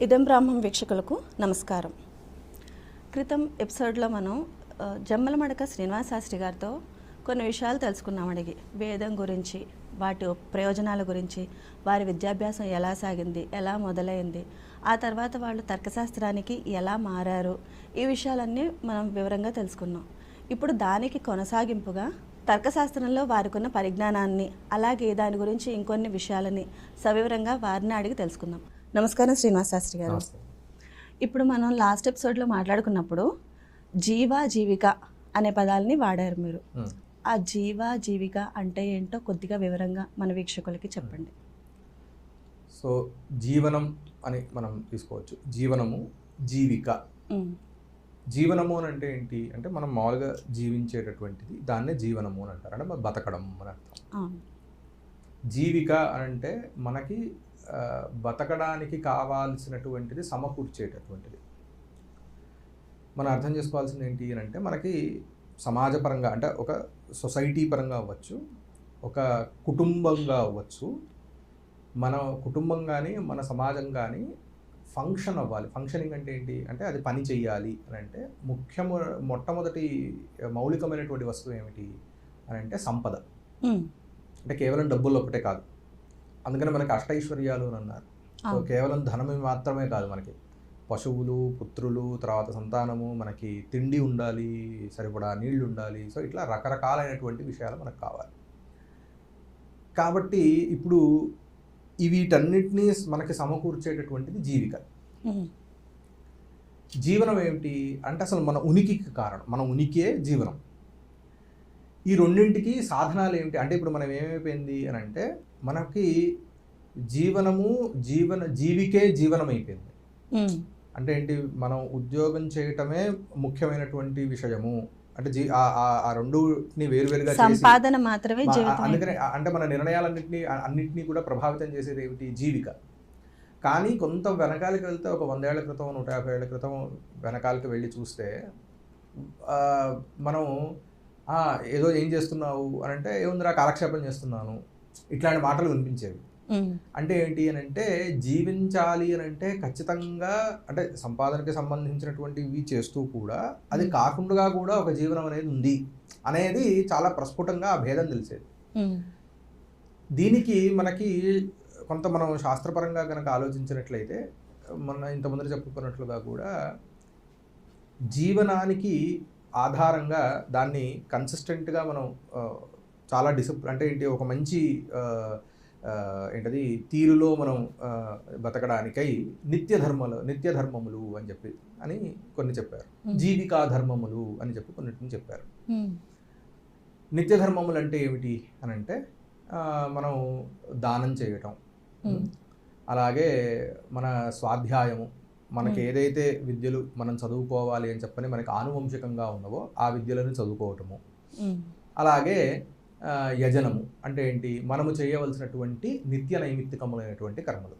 ఇదం బ్రాహ్మం వీక్షకులకు నమస్కారం. క్రితం ఎపిసోడ్లో మనం జమ్మలమడక శ్రీనివాస శాస్త్రి గారితో కొన్ని విషయాలు తెలుసుకున్నాం. అడిగి వేదం గురించి, వాటి ప్రయోజనాల గురించి, వారి విద్యాభ్యాసం ఎలా సాగింది, ఎలా మొదలైంది, ఆ తర్వాత వాళ్ళు తర్కశాస్త్రానికి ఎలా మారారు, ఈ విషయాలన్నీ మనం వివరంగా తెలుసుకున్నాం. ఇప్పుడు దానికి కొనసాగింపుగా తర్కశాస్త్రంలో వారికున్న పరిజ్ఞానాన్ని, అలాగే దాని గురించి ఇంకొన్ని విషయాలని సవివరంగా వారిని అడిగి తెలుసుకుందాం. నమస్కారం శ్రీనివాస శాస్త్రి గారు. ఇప్పుడు మనం లాస్ట్ ఎపిసోడ్లో మాట్లాడుకున్నప్పుడు జీవ జీవిక అనే పదాలని వాడారు మీరు. ఆ జీవ జీవిక అంటే ఏంటో కొద్దిగా వివరంగా మన వీక్షకులకి చెప్పండి. సో జీవనం అని మనం తీసుకోవచ్చు. జీవనము, జీవిక. జీవనము అని అంటే ఏంటి అంటే మనం మామూలుగా జీవించేటటువంటిది, దాన్నే జీవనము అని అంటారు. అంటే బతకడం అని అర్థం. జీవిక అని అంటే మనకి బతకడానికి కావాల్సినటువంటిది సమకూర్చేటటువంటిది. మనం అర్థం చేసుకోవాల్సింది ఏంటి అని అంటే మనకి సమాజపరంగా అంటే ఒక సొసైటీ పరంగా అవ్వచ్చు, ఒక కుటుంబంగా అవ్వచ్చు, మన కుటుంబం కానీ మన సమాజం కానీ ఫంక్షన్ అవ్వాలి. ఫంక్షనింగ్ అంటే ఏంటి అంటే అది పని చెయ్యాలి అని అంటే మొట్టమొదటి మౌలికమైనటువంటి వస్తువు ఏమిటి అని అంటే సంపద. అంటే కేవలం డబ్బులు ఒకటే కాదు. అందుకని మనకి అష్టైశ్వర్యాలు అని అన్నారు. సో కేవలం ధనం మాత్రమే కాదు, మనకి పశువులు, పుత్రులు, తర్వాత సంతానము, మనకి తిండి ఉండాలి, సరిపడా నీళ్లు ఉండాలి. సో ఇట్లా రకరకాలైనటువంటి విషయాలు మనకు కావాలి. కాబట్టి ఇప్పుడు వీటన్నిటినీ మనకి సమకూర్చేటటువంటిది జీవిక. జీవనం ఏమిటి అంటే అసలు మన ఉనికికి కారణం, మన ఉనికే జీవనం. ఈ రెండింటికి సాధనాలు ఏమిటి అంటే ఇప్పుడు మనం ఏమైపోయింది అని అంటే మనకి జీవనము జీవికే జీవనం అయిపోయింది. అంటే ఏంటి, మనం ఉద్యోగం చేయటమే ముఖ్యమైనటువంటి విషయము. అంటే ఆ రెండుని వేరువేరుగా సంపాదన మాత్రమే. అందుకనే అంటే మన నిర్ణయాలన్నింటినీ కూడా ప్రభావితం చేసేది ఏమిటి, జీవిక. కానీ కొంత వెనకాలకి వెళ్తే ఒక 100 ఏళ్ల క్రితం, 150 ఏళ్ల క్రితం వెనకాలకి వెళ్ళి చూస్తే మనం ఏదో ఏం చేస్తున్నావు అని అంటే ఏముందిరా కాలక్షేపం చేస్తున్నాను, ఇట్లాంటి మాటలు వినిపించేవి. అంటే ఏంటి అని అంటే జీవించాలి అని అంటే ఖచ్చితంగా అంటే సంపాదనకి సంబంధించినటువంటివి చేస్తూ కూడా అది కాకుండా కూడా ఒక జీవనం అనేది ఉంది అనేది చాలా ప్రస్ఫుటంగా ఆ భేదం తెలిసేది. దీనికి మనకి కొంత మనం శాస్త్రపరంగా కనుక ఆలోచించినట్లయితే మన ఇంతమంది చెప్పుకున్నట్లుగా కూడా జీవనానికి ఆధారంగా దాన్ని కన్సిస్టెంట్గా మనం చాలా అంటే ఏంటి ఒక మంచి ఏంటది తీరులో మనం బతకడానికై నిత్య ధర్మములు అని కొన్ని చెప్పారు. జీవికా ధర్మములు అని చెప్పి కొన్నిటిని చెప్పారు. నిత్య ధర్మములు అంటే ఏమిటి అని అంటే మనం దానం చేయటం, అలాగే మన స్వాధ్యాయము, మనకి ఏదైతే విద్యలు మనం చదువుకోవాలి అని చెప్పని మనకి ఆనువంశికంగా ఉన్నవో ఆ విద్యలను చదువుకోవటము, అలాగే యజనము అంటే ఏంటి, మనము చేయవలసినటువంటి నిత్య నైమిత్తికములైనటువంటి కర్మలు.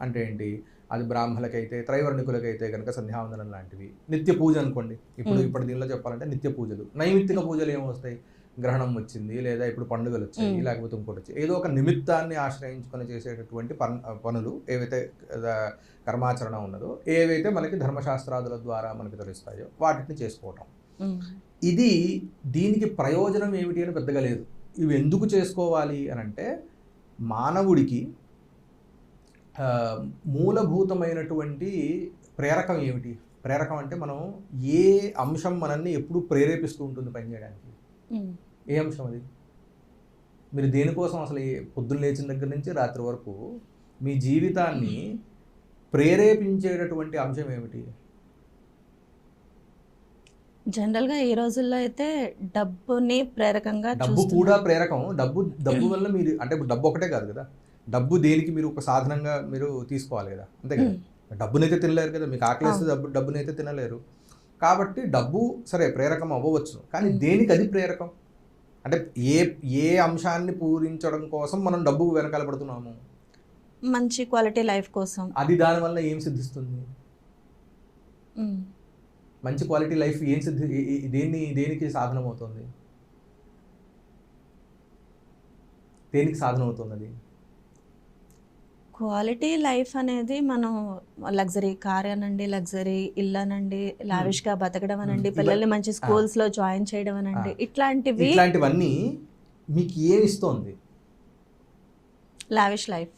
అంటే ఏంటి, అది బ్రాహ్మణులకైతే, త్రైవర్ణికులకైతే కనుక సంధ్యావందనం లాంటివి, నిత్య పూజ అనుకోండి. ఇప్పుడు దీనిలో చెప్పాలంటే నిత్య పూజలు. నైమిత్తిక పూజలు ఏమొస్తాయి, గ్రహణం వచ్చింది, లేదా ఇప్పుడు పండుగలు వచ్చాయి, లేకపోతే ఇంకోటి వచ్చాయి, ఏదో ఒక నిమిత్తాన్ని ఆశ్రయించుకొని చేసేటటువంటి పనులు ఏవైతే కర్మాచరణ ఉన్నదో, ఏవైతే మనకి ధర్మశాస్త్రాదుల ద్వారా మనకి తెలుస్తాయో వాటిని చేసుకోవటం. దీనికి ప్రయోజనం ఏమిటి అని పెద్దగా లేదు. ఇవి ఎందుకు చేసుకోవాలి అని అంటే మానవుడికి మూలభూతమైనటువంటి ప్రేరకం ఏమిటి, ప్రేరకం అంటే మనం ఏ అంశం మనల్ని ఎప్పుడు ప్రేరేపిస్తూ ఉంటుంది పనిచేయడానికి, ఏ అంశం అది? మీరు దేనికోసం అసలు పొద్దున్న లేచిన దగ్గర నుంచి రాత్రి వరకు మీ జీవితాన్ని ప్రేరేపించేటటువంటి అంశం ఏమిటి? జనరల్గా ఈ రోజుల్లో అయితే డబ్బుని ప్రేరకంగా, డబ్బు కూడా ప్రేరకం. డబ్బు వల్ల మీరు అంటే ఇప్పుడు డబ్బు ఒకటే కాదు కదా, డబ్బు దేనికి మీరు ఒక సాధనంగా మీరు తీసుకోవాలి కదా, అంతే కదా. డబ్బునైతే తినలేరు కదా, మీకు ఆకలిస్తే డబ్బునైతే తినలేరు. కాబట్టి డబ్బు సరే ప్రేరకం అవ్వవచ్చు, కానీ దేనికి అది ప్రేరకం అంటే ఏ అంశాన్ని పూరించడం కోసం మనం డబ్బు వెనకాల పడుతున్నాము? మంచి క్వాలిటీ లైఫ్ కోసం. అది దానివల్ల ఏం సిద్ధిస్తుంది? మంచి క్వాలిటీ లైఫ్ ఏం దేనికి సాధనం అవుతుంది? దేనికి సాధనం అవుతుంది? అది క్వాలిటీ లైఫ్ అనేది మనం లగ్జరీ కార్ అనండి, లగ్జరీ ఇల్లు అనండి, లావిష్గా బతకడం అనండి, పిల్లల్ని మంచి స్కూల్స్లో జాయిన్ చేయడం అనండి, ఇట్లాంటివన్నీ మీకు ఏమి ఇస్తోంది? Lavish life.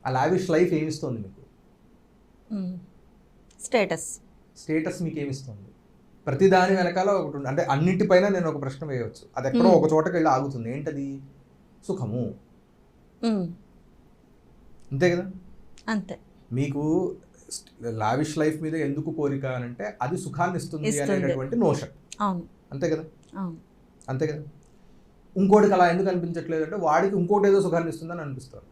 ఆ లావిష్ లైఫ్ ఏమి ఇస్తుంది మీకు? స్టేటస్ మీకు ఏమిస్తుంది? ప్రతి దాని వెనకాల ఒకటి అంటే అన్నింటిపైన నేను ఒక ప్రశ్న వేయవచ్చు, అది ఎక్కడో ఒక చోటకి వెళ్ళి ఆగుతుంది. ఏంటది? సుఖము. అంతే కదా? అంతే. మీకు లావిష్ లైఫ్ మీద ఎందుకు కోరిక అని అంటే అది సుఖాన్ని ఇస్తుంది అనేటటువంటి నోషన్. అవును. అంతే కదా? అంతే కదా? ఇంకోటికి అలా ఎందుకు అనిపించట్లేదు అంటే వాడికి ఇంకోటి ఏదో సుఖాన్ని ఇస్తుందని అనిపిస్తారు.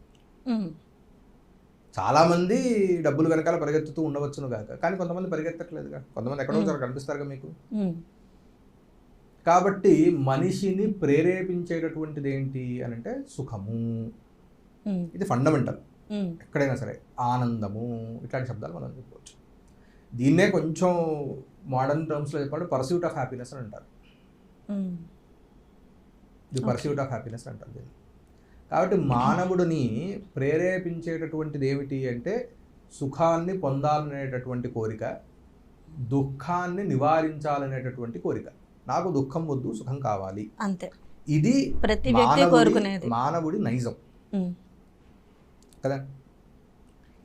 చాలామంది డబ్బులు వెనకాల పరిగెత్తుతూ ఉండవచ్చును కాక, కానీ కొంతమంది పరిగెత్తట్లేదుగా, కొంతమంది ఎక్కడో ఒకసారి కనిపిస్తారుగా మీకు. కాబట్టి మనిషిని ప్రేరేపించేటటువంటిది ఏంటి అని అంటే సుఖము. ఇది ఫండమెంటల్. ఎక్కడైనా సరే ఆనందము, ఇట్లాంటి శబ్దాలు మనం చెప్పవచ్చు. దీన్నే కొంచెం మోడర్న్ టర్మ్స్లో చెప్పాలంటే పర్స్యూట్ ఆఫ్ హ్యాపీనెస్ అని అంటారు. ది పర్స్యూట్ ఆఫ్ హ్యాపీనెస్ అంటారు దీన్ని. కాబట్టి మానవుడిని ప్రేరేపించేటటువంటిది ఏమిటి అంటే సుఖాన్ని పొందాలనేటటువంటి కోరిక, దుఃఖాన్ని నివారించాలనేటటువంటి కోరిక. నాకు దుఃఖం వద్దు, సుఖం కావాలి. అంతే. ఇది ప్రతి వ్యక్తి కోరుకునేది, మానవుడి నైజం కదా.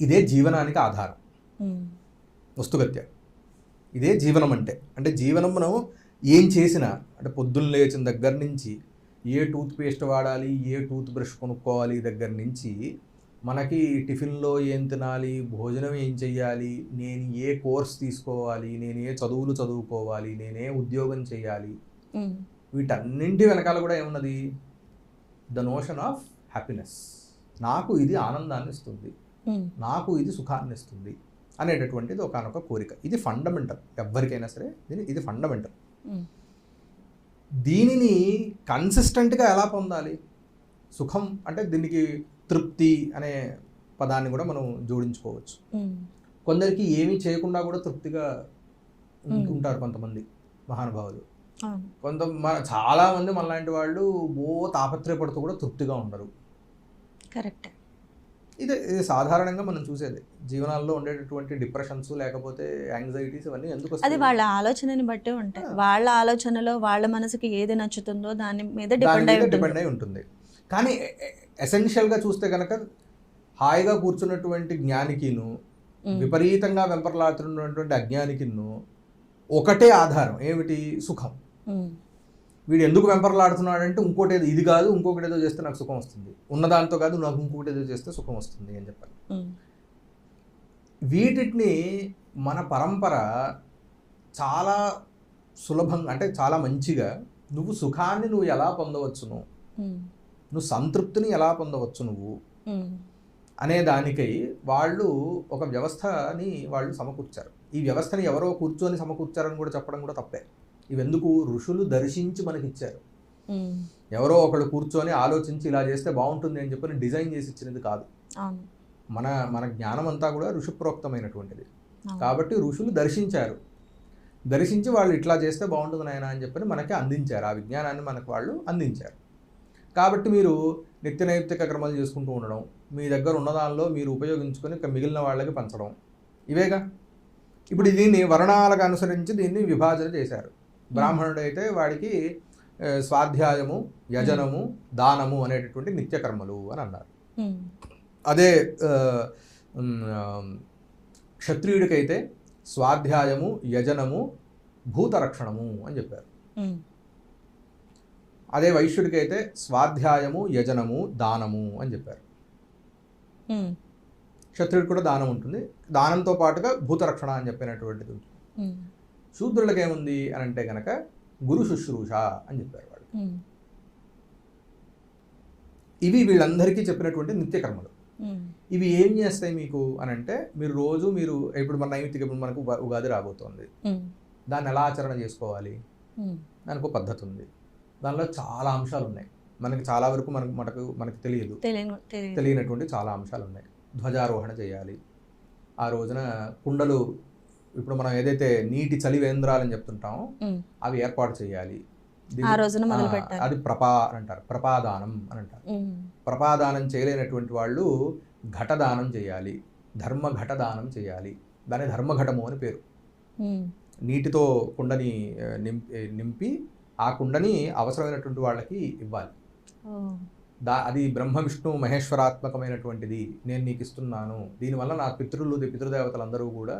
ఇదే జీవనానికి ఆధారం. వస్తుగత్య ఇదే జీవనం అంటే జీవనం మనం ఏం చేసినా అంటే పొద్దున్న లేచిన దగ్గర నుంచి ఏ టూత్ పేస్ట్ వాడాలి, ఏ టూత్ బ్రష్ కొనుక్కోవాలి దగ్గర నుంచి మనకి టిఫిన్లో ఏం తినాలి, భోజనం ఏం చెయ్యాలి, నేను ఏ కోర్స్ తీసుకోవాలి, నేను ఏ చదువులు చదువుకోవాలి, నేనే ఉద్యోగం చేయాలి, వీటన్నింటి వెనకాల కూడా ఏమున్నది? The notion of happiness. నాకు ఇది ఆనందాన్ని ఇస్తుంది, నాకు ఇది సుఖాన్ని ఇస్తుంది అనేటటువంటిది ఒకనొక కోరిక. ఇది ఫండమెంటల్ ఎవరికైనా సరే, ఇది ఫండమెంటల్. దీనిని కన్సిస్టెంట్గా ఎలా పొందాలి? సుఖం అంటే దీనికి తృప్తి అనే పదాన్ని కూడా మనం జోడించుకోవచ్చు. కొందరికి ఏమీ చేయకుండా కూడా తృప్తిగా ఉంటారు కొంతమంది మహానుభావులు. చాలామంది మనలాంటి వాళ్ళు తాపత్రయపడుతూ కూడా తృప్తిగా ఉండరు. కరెక్ట్. ఇది సాధారణంగా మనం చూసేది జీవనాల్లో ఉండేటటువంటి డిప్రెషన్స్ లేకపోతే యాంగ్జైటీస్ ఇవన్నీ ఎందుకు వస్తాయి? అది వాళ్ళ ఆలోచనని బట్టి ఉంటాయి. వాళ్ళ ఆలోచనలో వాళ్ళ మనసుకి ఏది నచ్చుతుందో దాని మీద డిపెండ్ అయి ఉంటుంది. కానీ ఎసెన్షియల్గా చూస్తే కనుక హాయిగా కూర్చున్నటువంటి జ్ఞానికిను విపరీతంగా వెంపర్లాడుతున్నటువంటి అజ్ఞానికిను ఒకటే ఆధారం ఏమిటి? సుఖం. వీడు ఎందుకు వెంపర్లాడుతున్నాడంటే ఇంకోటి ఏదో, ఇది కాదు ఇంకొకటి ఏదో చేస్తే నాకు సుఖం వస్తుంది, ఉన్నదాంతో కాదు నాకు ఇంకొకటి ఏదో చేస్తే సుఖం వస్తుంది అని చెప్పాలి. వీటిని మన పరంపర చాలా సులభంగా అంటే చాలా మంచిగా నువ్వు సుఖాన్ని నువ్వు ఎలా పొందవచ్చును, నువ్వు సంతృప్తిని ఎలా పొందవచ్చు నువ్వు అనే దానికై వాళ్ళు ఒక వ్యవస్థని వాళ్ళు సమకూర్చారు. ఈ వ్యవస్థని ఎవరో కూర్చొని సమకూర్చారని కూడా చెప్పడం కూడా తప్పే. ఇవెందుకు? ఋషులు దర్శించి మనకిచ్చారు. ఎవరో ఒకళ్ళు కూర్చొని ఆలోచించి ఇలా చేస్తే బాగుంటుంది అని చెప్పి డిజైన్ చేసి ఇచ్చినది కాదు. మన జ్ఞానం అంతా కూడా ఋషిప్రోక్తమైనటువంటిది. కాబట్టి ఋషులు దర్శించి వాళ్ళు ఇట్లా చేస్తే బాగుంటుంది నాయన అని చెప్పి మనకి అందించారు. ఆ విజ్ఞానాన్ని మనకు వాళ్ళు అందించారు. కాబట్టి మీరు నిత్య నైమిత్తిక క్రమాలు చేసుకుంటూ ఉండడం, మీ దగ్గర ఉన్నదానిలో మీరు ఉపయోగించుకొని మిగిలిన వాళ్ళకి పంచడం, ఇవేగా. ఇప్పుడు దీన్ని వర్ణాలకు అనుసరించి దీన్ని విభాజన చేశారు. బ్రాహ్మణుడు అయితే వాడికి స్వాధ్యాయము, యజనము, దానము అనేటటువంటి నిత్యకర్మలు అని అన్నారు. అదే క్షత్రియుడికైతే స్వాధ్యాయము, యజనము, భూతరక్షణము అని చెప్పారు. అదే వైశ్యుడికైతే స్వాధ్యాయము, యజనము, దానము అని చెప్పారు. క్షత్రియుడికి కూడా దానం ఉంటుంది, దానంతో పాటుగా భూతరక్షణ అని చెప్పినటువంటిది ఉంటుంది. శూద్రులకి ఏముంది అని అంటే కనుక గురు శుశ్రూష అని చెప్పారు వాళ్ళు. ఇవి వీళ్ళందరికీ చెప్పినటువంటి నిత్యకర్మలు. ఇవి ఏం చేస్తాయి మీకు అని అంటే మీరు ఇప్పుడు మన నైమిత్తిక, ఇప్పుడు మనకు ఉగాది రాబోతోంది, దాన్ని ఎలా ఆచరణ చేసుకోవాలి దానికి ఒక పద్ధతి ఉంది. దానిలో చాలా అంశాలు ఉన్నాయి. మనకి చాలా వరకు మనకు తెలియనటువంటి చాలా అంశాలు ఉన్నాయి. ధ్వజారోహణ చేయాలి. ఆ రోజున కుండలు, ఇప్పుడు మనం ఏదైతే నీటి చలివేంద్రాలని చెప్తుంటామో అవి ఏర్పాటు చేయాలి. అది అంటారు, ప్రపాదానం అని అంటారు. ప్రపాదానం చేయలేనటువంటి వాళ్ళు ఘటదానం చేయాలి, ఘటదానం చేయాలి. దాని ధర్మఘటము అని పేరు. నీటితో కుండని నింపి ఆ కుండని అవసరమైనటువంటి వాళ్ళకి ఇవ్వాలి. అది బ్రహ్మ విష్ణు మహేశ్వరాత్మకమైనటువంటిది, నేను నీకు ఇస్తున్నాను, దీనివల్ల నా పితృదేవతలందరూ కూడా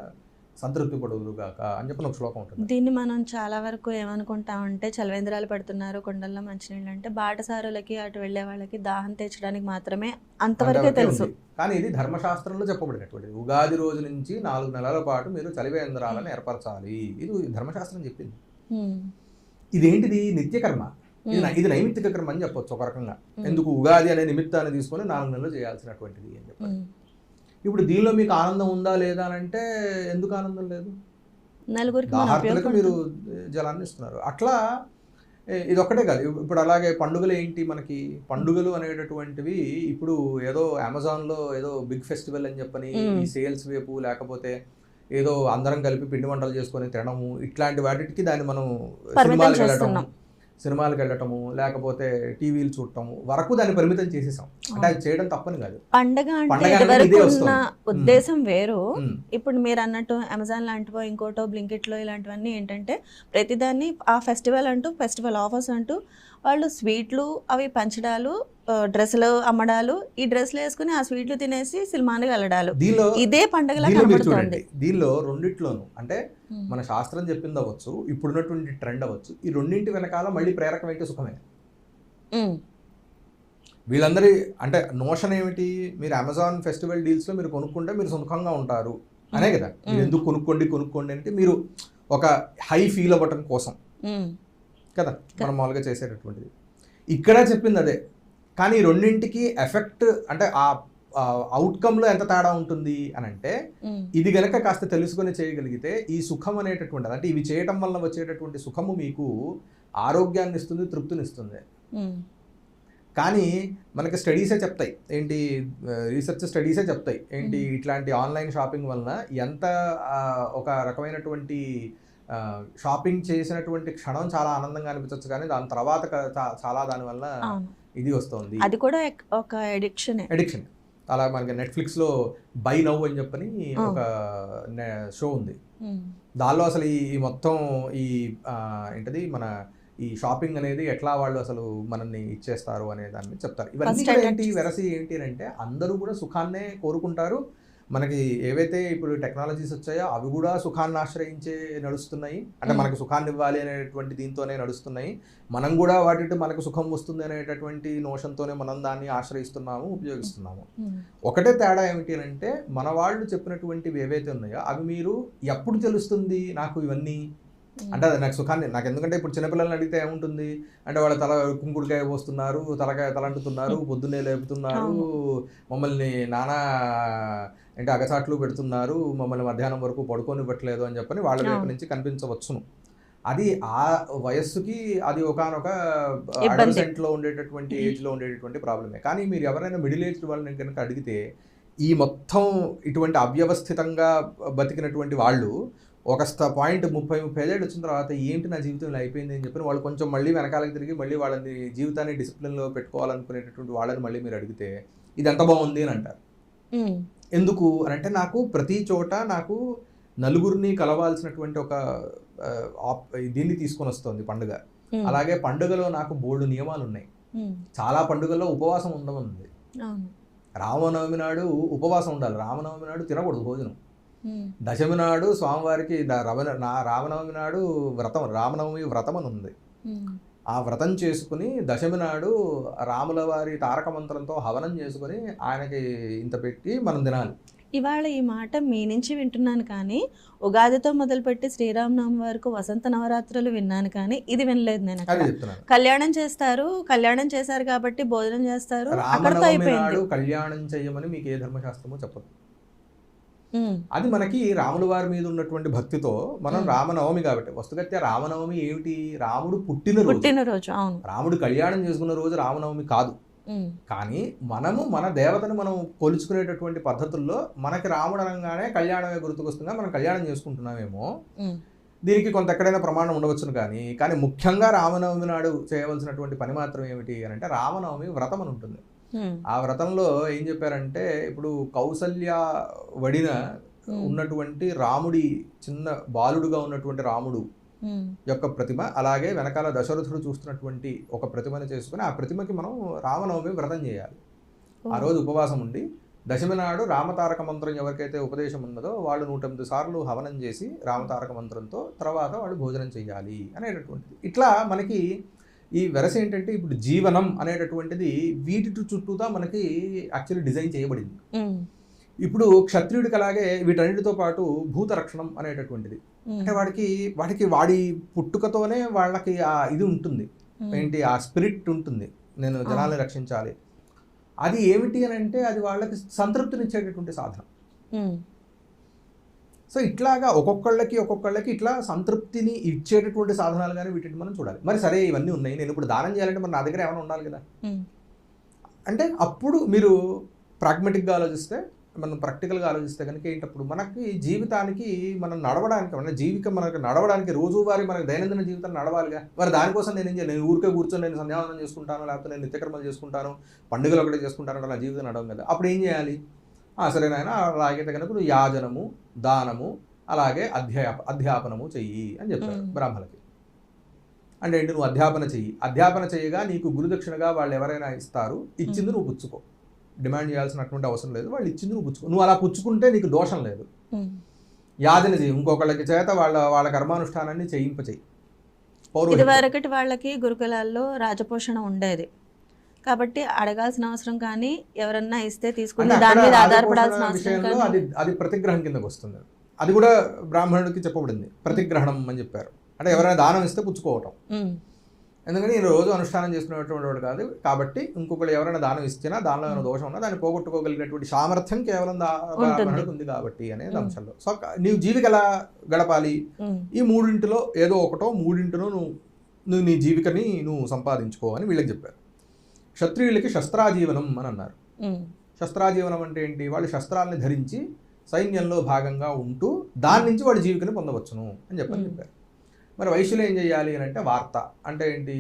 సంతృప్తి పడుదురుగాక అని చెప్పిన ఒక శ్లోకం ఉంటుంది. దీన్ని మనం చాలా వరకు ఏమనుకుంటామంటే చలవేంద్రాలు పడుతున్నారు కొండల్లో మంచినీళ్ళు అంటే బాటసారులకి అటు వెళ్ళే వాళ్ళకి దాహం తీర్చడానికి మాత్రమే అంతవరకే తెలుసు. కానీ ఇది ధర్మశాస్త్రంలో చెప్పబడినటువంటిది. ఉగాది రోజు నుంచి 4 నెలల పాటు మీరు చలివేంద్రాలను ఏర్పరచాలి, ఇది ధర్మశాస్త్రం చెప్పింది. ఇదేంటిది? నిత్యకర్మ, ఇది నైమిత్తిక కర్మ అని చెప్పొచ్చు ఒక రకంగా. ఎందుకు? ఉగాది అనే నిమిత్తాన్ని తీసుకొని 4 నెలలు చేయాల్సినటువంటిది అని చెప్పాలి. ఇప్పుడు దీనిలో మీకు ఆనందం ఉందా లేదా అని అంటే ఎందుకు ఆనందం లేదు? దాహార్తులకు మీరు జలాన్ని ఇస్తున్నారు. అట్లా ఇది ఒక్కటే కాదు. ఇప్పుడు అలాగే పండుగలు ఏంటి, మనకి పండుగలు అనేటటువంటివి ఇప్పుడు ఏదో అమెజాన్లో ఏదో బిగ్ ఫెస్టివల్ అని చెప్పని ఈ సేల్స్ వైపు, లేకపోతే ఏదో అందరం కలిపి పిండి వంటలు చేసుకొని తినడము, ఇట్లాంటి వాటికి దాన్ని మనం సినిమాలకు వెళ్ళటము లేకపోతే టీవీలు చూడటము వరకు దాన్ని పరిమితం చేసేసాం. అంటే అది చేయడం తప్పని కాదు. పండగ అంటే ఉద్దేశం వేరు. ఇప్పుడు మీరు అన్నట్టు అమెజాన్ లాంటివో ఇంకోటో బ్లింకిట్లో ఇలాంటివన్నీ ఏంటంటే ప్రతిదాన్ని ఆ ఫెస్టివల్ అంటూ ఫెస్టివల్ ఆఫర్స్ అంటూ వాళ్ళు స్వీట్లు అవి పంచడాలు, డ్రెస్సులు అమ్మడాలు, ఈ డ్రెస్సులు వేసుకుని ఆ స్వీట్లు తినేసి సినిమానికి వెళ్ళడాలు, ఇదే పండుగలా కనబడుతుంది. దీనిలో రెండిట్లోనూ అంటే మన శాస్త్రం చెప్పింది అవ్వచ్చు, ఇప్పుడున్నటువంటి ట్రెండ్ అవ్వచ్చు, ఈ రెండింటి వెనకాల మళ్ళీ ప్రేరకం అయితే సుఖమే. వీళ్ళందరి అంటే నోషన్ ఏమిటి? మీరు అమెజాన్ ఫెస్టివల్ డీల్స్లో మీరు కొనుక్కుంటే మీరు సుఖంగా ఉంటారు అనే కదా. మీరు ఎందుకు కొనుక్కోండి అంటే మీరు ఒక హై ఫీల్ అవ్వటం కోసం కదా మనం మామూలుగా చేసేటటువంటిది. ఇక్కడ చెప్పింది అదే. కానీ రెండింటికి ఎఫెక్ట్ అంటే ఆ అవుట్కమ్లో ఎంత తేడా ఉంటుంది అని అంటే, ఇది గనక కాస్త తెలుసుకొని చేయగలిగితే ఈ సుఖం అనేటటువంటిది, అంటే ఇవి చేయటం వల్ల వచ్చేటటువంటి సుఖము మీకు ఆరోగ్యాన్ని ఇస్తుంది, తృప్తినిస్తుంది. కానీ మనకి స్టడీసే చెప్తాయి ఏంటి, రీసెర్చ్ స్టడీసే చెప్తాయి ఏంటి, ఇట్లాంటి ఆన్లైన్ షాపింగ్ వలన ఎంత ఒక రకమైనటువంటి షాపింగ్ చేసినటువంటి క్షణం చాలా ఆనందంగా అనిపించవచ్చు, కానీ దాని తర్వాత చాలా దానివల్ల ఇది వస్తుంది. అది కూడా ఒక ఎడిక్షన్. అలా మనకి నెట్ఫ్లిక్స్లో బై నౌ అని చెప్పని ఒక షో ఉంది. దానిలో అసలు ఈ మొత్తం ఈ ఏంటది మన ఈ షాపింగ్ అనేది ఎట్లా వాళ్ళు అసలు మనల్ని ఇచ్చేస్తారు అనే దాన్ని చెప్తారు. ఇవన్నీ వెరసి ఏంటి అంటే అందరూ కూడా సుఖాన్నే కోరుకుంటారు. మనకి ఏవైతే ఇప్పుడు టెక్నాలజీస్ వచ్చాయో అవి కూడా సుఖాన్ని ఆశ్రయించే నడుస్తున్నాయి. అంటే మనకు సుఖాన్ని ఇవ్వాలి అనేటువంటి దీంతోనే నడుస్తున్నాయి. మనం కూడా వాటి మనకు సుఖం వస్తుంది అనేటటువంటి నోషన్తోనే మనం దాన్ని ఆశ్రయిస్తున్నాము, ఉపయోగిస్తున్నాము. ఒకటే తేడా ఏమిటి అంటే, మన వాళ్ళు చెప్పినటువంటివి ఏవైతే ఉన్నాయో అవి మీరు ఎప్పుడు తెలుస్తుంది నాకు ఇవన్నీ అంటే అది నాకు సుఖాన్ని, నాకు ఎందుకంటే ఇప్పుడు చిన్నపిల్లల్ని అడిగితే ఏముంటుంది అంటే వాళ్ళ తల కుంకుడుకాయ పోస్తున్నారు, తలంటుతున్నారు, పొద్దున్నే లేపుతున్నారు, మమ్మల్ని నానా అంటే అగచాట్లు పెడుతున్నారు, మమ్మల్ని మధ్యాహ్నం వరకు పడుకోనివ్వట్లేదు అని చెప్పని వాళ్ళ వైపు నుంచి కనిపించవచ్చును. అది ఆ వయస్సుకి అది ఒకనొక అడల్సెంట్లో ఉండేటటువంటి ఏజ్లో ఉండేటటువంటి ప్రాబ్లమే. కానీ మీరు ఎవరైనా మిడిల్ ఏజ్డ్ వాళ్ళని కనుక అడిగితే ఈ మొత్తం ఇటువంటి అవ్యవస్థితంగా బతికినటువంటి వాళ్ళు ఒక పాయింట్ 30-35 ఏళ్ళు వచ్చిన తర్వాత ఏంటి నా జీవితంలో అయిపోయింది అని చెప్పి వాళ్ళు కొంచెం మళ్ళీ వెనకాలకి తిరిగి మళ్ళీ వాళ్ళని జీవితాన్ని డిసిప్లిన్లో పెట్టుకోవాలనుకునేటటువంటి వాళ్ళని మళ్ళీ మీరు అడిగితే ఇది ఎంత బాగుంది అని అంటారు. ఎందుకు అని అంటే, నాకు ప్రతి చోట నాకు నలుగురిని కలవాల్సినటువంటి ఒక దీన్ని తీసుకొని వస్తుంది పండుగ. అలాగే పండుగలో నాకు బోల్డు నియమాలు ఉన్నాయి. చాలా పండుగల్లో ఉపవాసం ఉండమన్నది. రామనవమి నాడు ఉపవాసం ఉండాలి, రామనవమి నాడు తినకూడదు భోజనం. దశమి నాడు స్వామివారికి రామనవమి నాడు రామనవమి వ్రతం అని ఉంది. ఆ వ్రతం చేసుకుని దశమి నాడు రాముల వారి తారక మంత్రంతో హవనం చేసుకుని ఆయనకి ఇంత పెట్టి మనం తినాలి. ఇవాళ ఈ మాట మీ నుంచి వింటున్నాను, కానీ ఉగాదితో మొదలుపెట్టి శ్రీరామనవమి వరకు వసంత నవరాత్రులు విన్నాను, కానీ ఇది వినలేదు నేను. కళ్యాణం చేశారు కాబట్టి భోజనం చేస్తారు, అక్కడితో అయిపోయింది. కళ్యాణం చేయమని మీకు ఏ ధర్మశాస్త్రమో చెప్పదు. అది మనకి రాముల వారి మీద ఉన్నటువంటి భక్తితో మనం రామనవమి కాబట్టి, వస్తుగత్య రామనవమి ఏమిటి, రాముడు పుట్టినరోజు. రాముడు కళ్యాణం చేసుకున్న రోజు రామనవమి కాదు. కానీ మనము మన దేవతను మనం కొలుచుకునేటటువంటి పద్ధతుల్లో మనకి రాముడు అనగానే కళ్యాణమే గుర్తుకొస్తుందా, మనం కళ్యాణం చేసుకుంటున్నామేమో. దీనికి కొంత ఎక్కడైనా ప్రమాణం ఉండవచ్చును, కానీ ముఖ్యంగా రామనవమి నాడు చేయవలసినటువంటి పని మాత్రం ఏమిటి అని అంటే రామనవమి వ్రతం అని ఉంటుంది. ఆ వ్రతంలో ఏం చెప్పారంటే ఇప్పుడు కౌసల్య వడిన ఉన్నటువంటి రాముడి చిన్న బాలుడుగా ఉన్నటువంటి రాముడు యొక్క ప్రతిమ, అలాగే వెనకాల దశరథుడు చూస్తున్నటువంటి ఒక ప్రతిమను చేసుకుని ఆ ప్రతిమకి మనం రామనవమి వ్రతం చేయాలి. ఆ రోజు ఉపవాసం ఉండి దశమి నాడు రామతారక మంత్రం ఎవరికైతే ఉపదేశం ఉన్నదో వాళ్ళు 108 సార్లు హవనం చేసి రామతారక మంత్రంతో తర్వాత వాళ్ళు భోజనం చేయాలి అనేటటువంటిది. ఇట్లా మనకి ఈ వెరస ఏంటంటే ఇప్పుడు జీవనం అనేటటువంటిది వీటి చుట్టూతా మనకి యాక్చువల్లీ డిజైన్ చేయబడింది. ఇప్పుడు క్షత్రియుడికి అలాగే వీటన్నిటితో పాటు భూత రక్షణం అనేటటువంటిది, అంటే వాడికి వాడి పుట్టుకతోనే వాళ్ళకి ఆ ఇది ఉంటుంది, ఏంటి ఆ స్పిరిట్ ఉంటుంది, నేను జనాల్ని రక్షించాలి. అది ఏమిటి అని అంటే అది వాళ్ళకి సంతృప్తినిచ్చేటటువంటి సాధనం. సో ఇట్లాగా ఒక్కొక్కళ్ళకి ఇట్లా సంతృప్తిని ఇచ్చేటటువంటి సాధనాలు కానీ వీటిని మనం చూడాలి. మరి సరే ఇవన్నీ ఉన్నాయి, నేను ఇప్పుడు దానం చేయాలంటే మరి నా దగ్గర ఏమైనా ఉండాలి కదా. అంటే అప్పుడు మీరు ప్రాగ్మెటిక్గా ఆలోచిస్తే, మనం ప్రాక్టికల్గా ఆలోచిస్తే కనుక ఏంటప్పుడు మనకి జీవితానికి మనం నడవడానికి, మనకు నడవడానికి రోజువారీ మనకి దైనందిన జీవితం నడవాలిగా. మరి దానికోసం నేను ఊరికే కూర్చొని నేను సంధ్యావందనం చేసుకుంటాను, లేకపోతే నేను నిత్యకర్మలు చేసుకుంటాను, పండుగలు ఒకటే చేసుకుంటాను, నా జీవితం నడవం కదా. అప్పుడు ఏం చేయాలి? సరేనాయన అలాగే కనుక యాజనము, దానము, అలాగే అధ్యాపనము చెయ్యి అని చెప్పారు బ్రాహ్మణులకి. అంటే ఏంటి? నువ్వు అధ్యాపన చేయగా నీకు గురుదక్షిణగా వాళ్ళు ఎవరైనా ఇస్తారు, ఇచ్చింది నువ్వు పుచ్చుకో, డిమాండ్ చేయాల్సినటువంటి అవసరం లేదు, వాళ్ళు ఇచ్చింది నువ్వు పుచ్చుకో. నువ్వు అలా పుచ్చుకుంటే నీకు దోషం లేదు. యాజన చెయ్యి, ఇంకొకళ్ళకి చేత వాళ్ళ కర్మానుష్ఠానాన్ని చేయింపచేయి. ఇదివరకటి వాళ్ళకి గురుకులాల్లో రాజపోషణ ఉండేది కాబట్టి అడగాల్సిన అవసరం కానీ ఎవరన్నా ఇస్తే తీసుకుని దాని మీద ఆధారపడాల్సిన అవసరం కానీ అది ప్రతిగ్రహం కిందకు వస్తుంది. అది కూడా బ్రాహ్మణుడికి చెప్పబడింది, ప్రతిగ్రహణం అని చెప్పారు. అంటే ఎవరైనా దానం ఇస్తే పుచ్చుకోవటం. ఎందుకంటే నేను రోజు అనుష్ఠానం చేసుకునేటువంటి వాడు కాదు కాబట్టి ఇంకొకరు ఎవరైనా దానం ఇచ్చినా దానిలో ఏమైనా దోషం ఉన్నా దాన్ని పోగొట్టుకోగలిగినటువంటి సామర్థ్యం కేవలం బ్రాహ్మణుడికి ఉంది కాబట్టి అనేది అంశంలో. సో నీవు జీవిక ఎలా గడపాలి? ఈ మూడింటిలో ఏదో ఒకటో మూడింటిలో నువ్వు నీ జీవికని నువ్వు సంపాదించుకో అని వీళ్ళకి చెప్పారు. క్షత్రియులకి శస్త్రాజీవనం అని అన్నారు. శస్త్రాజీవనం అంటే ఏంటి? వాళ్ళు శస్త్రాలని ధరించి సైన్యంలో భాగంగా ఉంటూ దాని నుంచి వాడి జీవికని పొందవచ్చును అని చెప్పారు. మరి వైశ్యులు ఏం చేయాలి అని అంటే వార్త అంటే ఏంటి?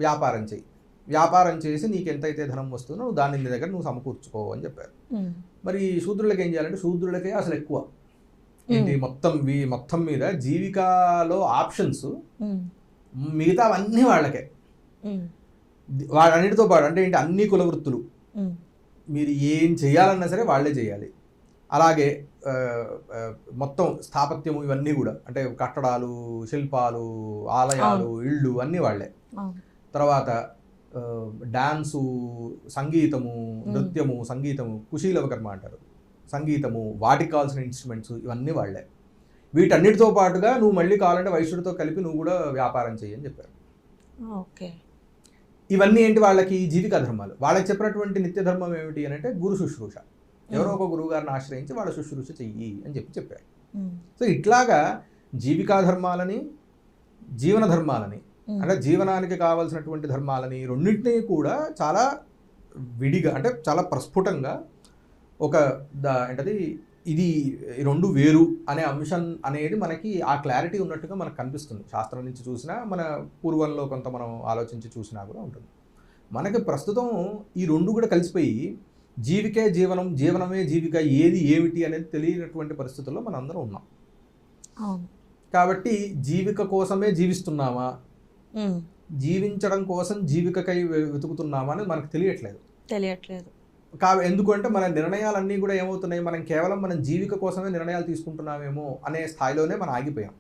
వ్యాపారం చేసి నీకు ఎంతైతే ధనం వస్తుందో నువ్వు దాన్ని నీ దగ్గర నువ్వు సమకూర్చుకో అని చెప్పారు. మరి శూద్రులకి ఏం చేయాలంటే శూద్రులకే అసలు ఎక్కువ ఏంటి మొత్తం మీద జీవికలో ఆప్షన్స్ మిగతా అవన్నీ వాళ్ళకే. వాడన్నిటితో పాటు అంటే ఏంటి? అన్ని కుల వృత్తులు మీరు ఏం చేయాలన్నా సరే వాళ్ళే చేయాలి. అలాగే మొత్తం స్థాపత్యము ఇవన్నీ కూడా అంటే కట్టడాలు, శిల్పాలు, ఆలయాలు, ఇళ్ళు అన్నీ వాళ్ళే. తర్వాత డాన్సు, సంగీతము, నృత్యము, కుశీలవ కర్మ అంటారు, సంగీతము, వాటికి కావాల్సిన ఇన్స్ట్రుమెంట్స్ ఇవన్నీ వాళ్ళే. వీటన్నిటితో పాటుగా నువ్వు మళ్ళీ కావాలంటే వైశ్యుడితో కలిపి నువ్వు కూడా వ్యాపారం చెయ్యి అని చెప్పారు. ఓకే. ఇవన్నీ ఏంటి? వాళ్ళకి జీవికా ధర్మాలు. వాళ్ళకి చెప్పినటువంటి నిత్య ధర్మం ఏమిటి అని అంటే గురు శుశ్రూష. ఎవరో ఒక గురువు గారిని ఆశ్రయించి వాళ్ళ శుశ్రూష చెయ్యి అని చెప్పారు. సో ఇట్లాగా జీవికా ధర్మాలని, జీవన ధర్మాలని, అంటే జీవనానికి కావాల్సినటువంటి ధర్మాలని రెండింటినీ కూడా చాలా విడిగా అంటే చాలా ప్రస్ఫుటంగా ఒక ఏంటది ఇది రెండు వేరు అనే అంశం అనేది మనకి ఆ క్లారిటీ ఉన్నట్టుగా మనకు కనిపిస్తుంది. శాస్త్రం నుంచి చూసినా, మన పూర్వంలో కొంత మనం ఆలోచించి చూసినా కూడా ఉంటుంది. మనకి ప్రస్తుతం ఈ రెండు కూడా కలిసిపోయి జీవికే జీవనం, జీవనమే జీవిక, ఏది ఏమిటి అనేది తెలియనటువంటి పరిస్థితుల్లో మనం అందరం ఉన్నాం. కాబట్టి జీవిక కోసమే జీవిస్తున్నామా, జీవించడం కోసం జీవికకై వెతుకుతున్నామా అనేది మనకు తెలియట్లేదు. ఎందుకంటే మన నిర్ణయాలన్నీ కూడా ఏమవుతున్నాయి? మనం కేవలం మన జీవిక కోసమే నిర్ణయాలు తీసుకుంటున్నామేమో అనే స్థాయిలోనే మనం ఆగిపోయాం.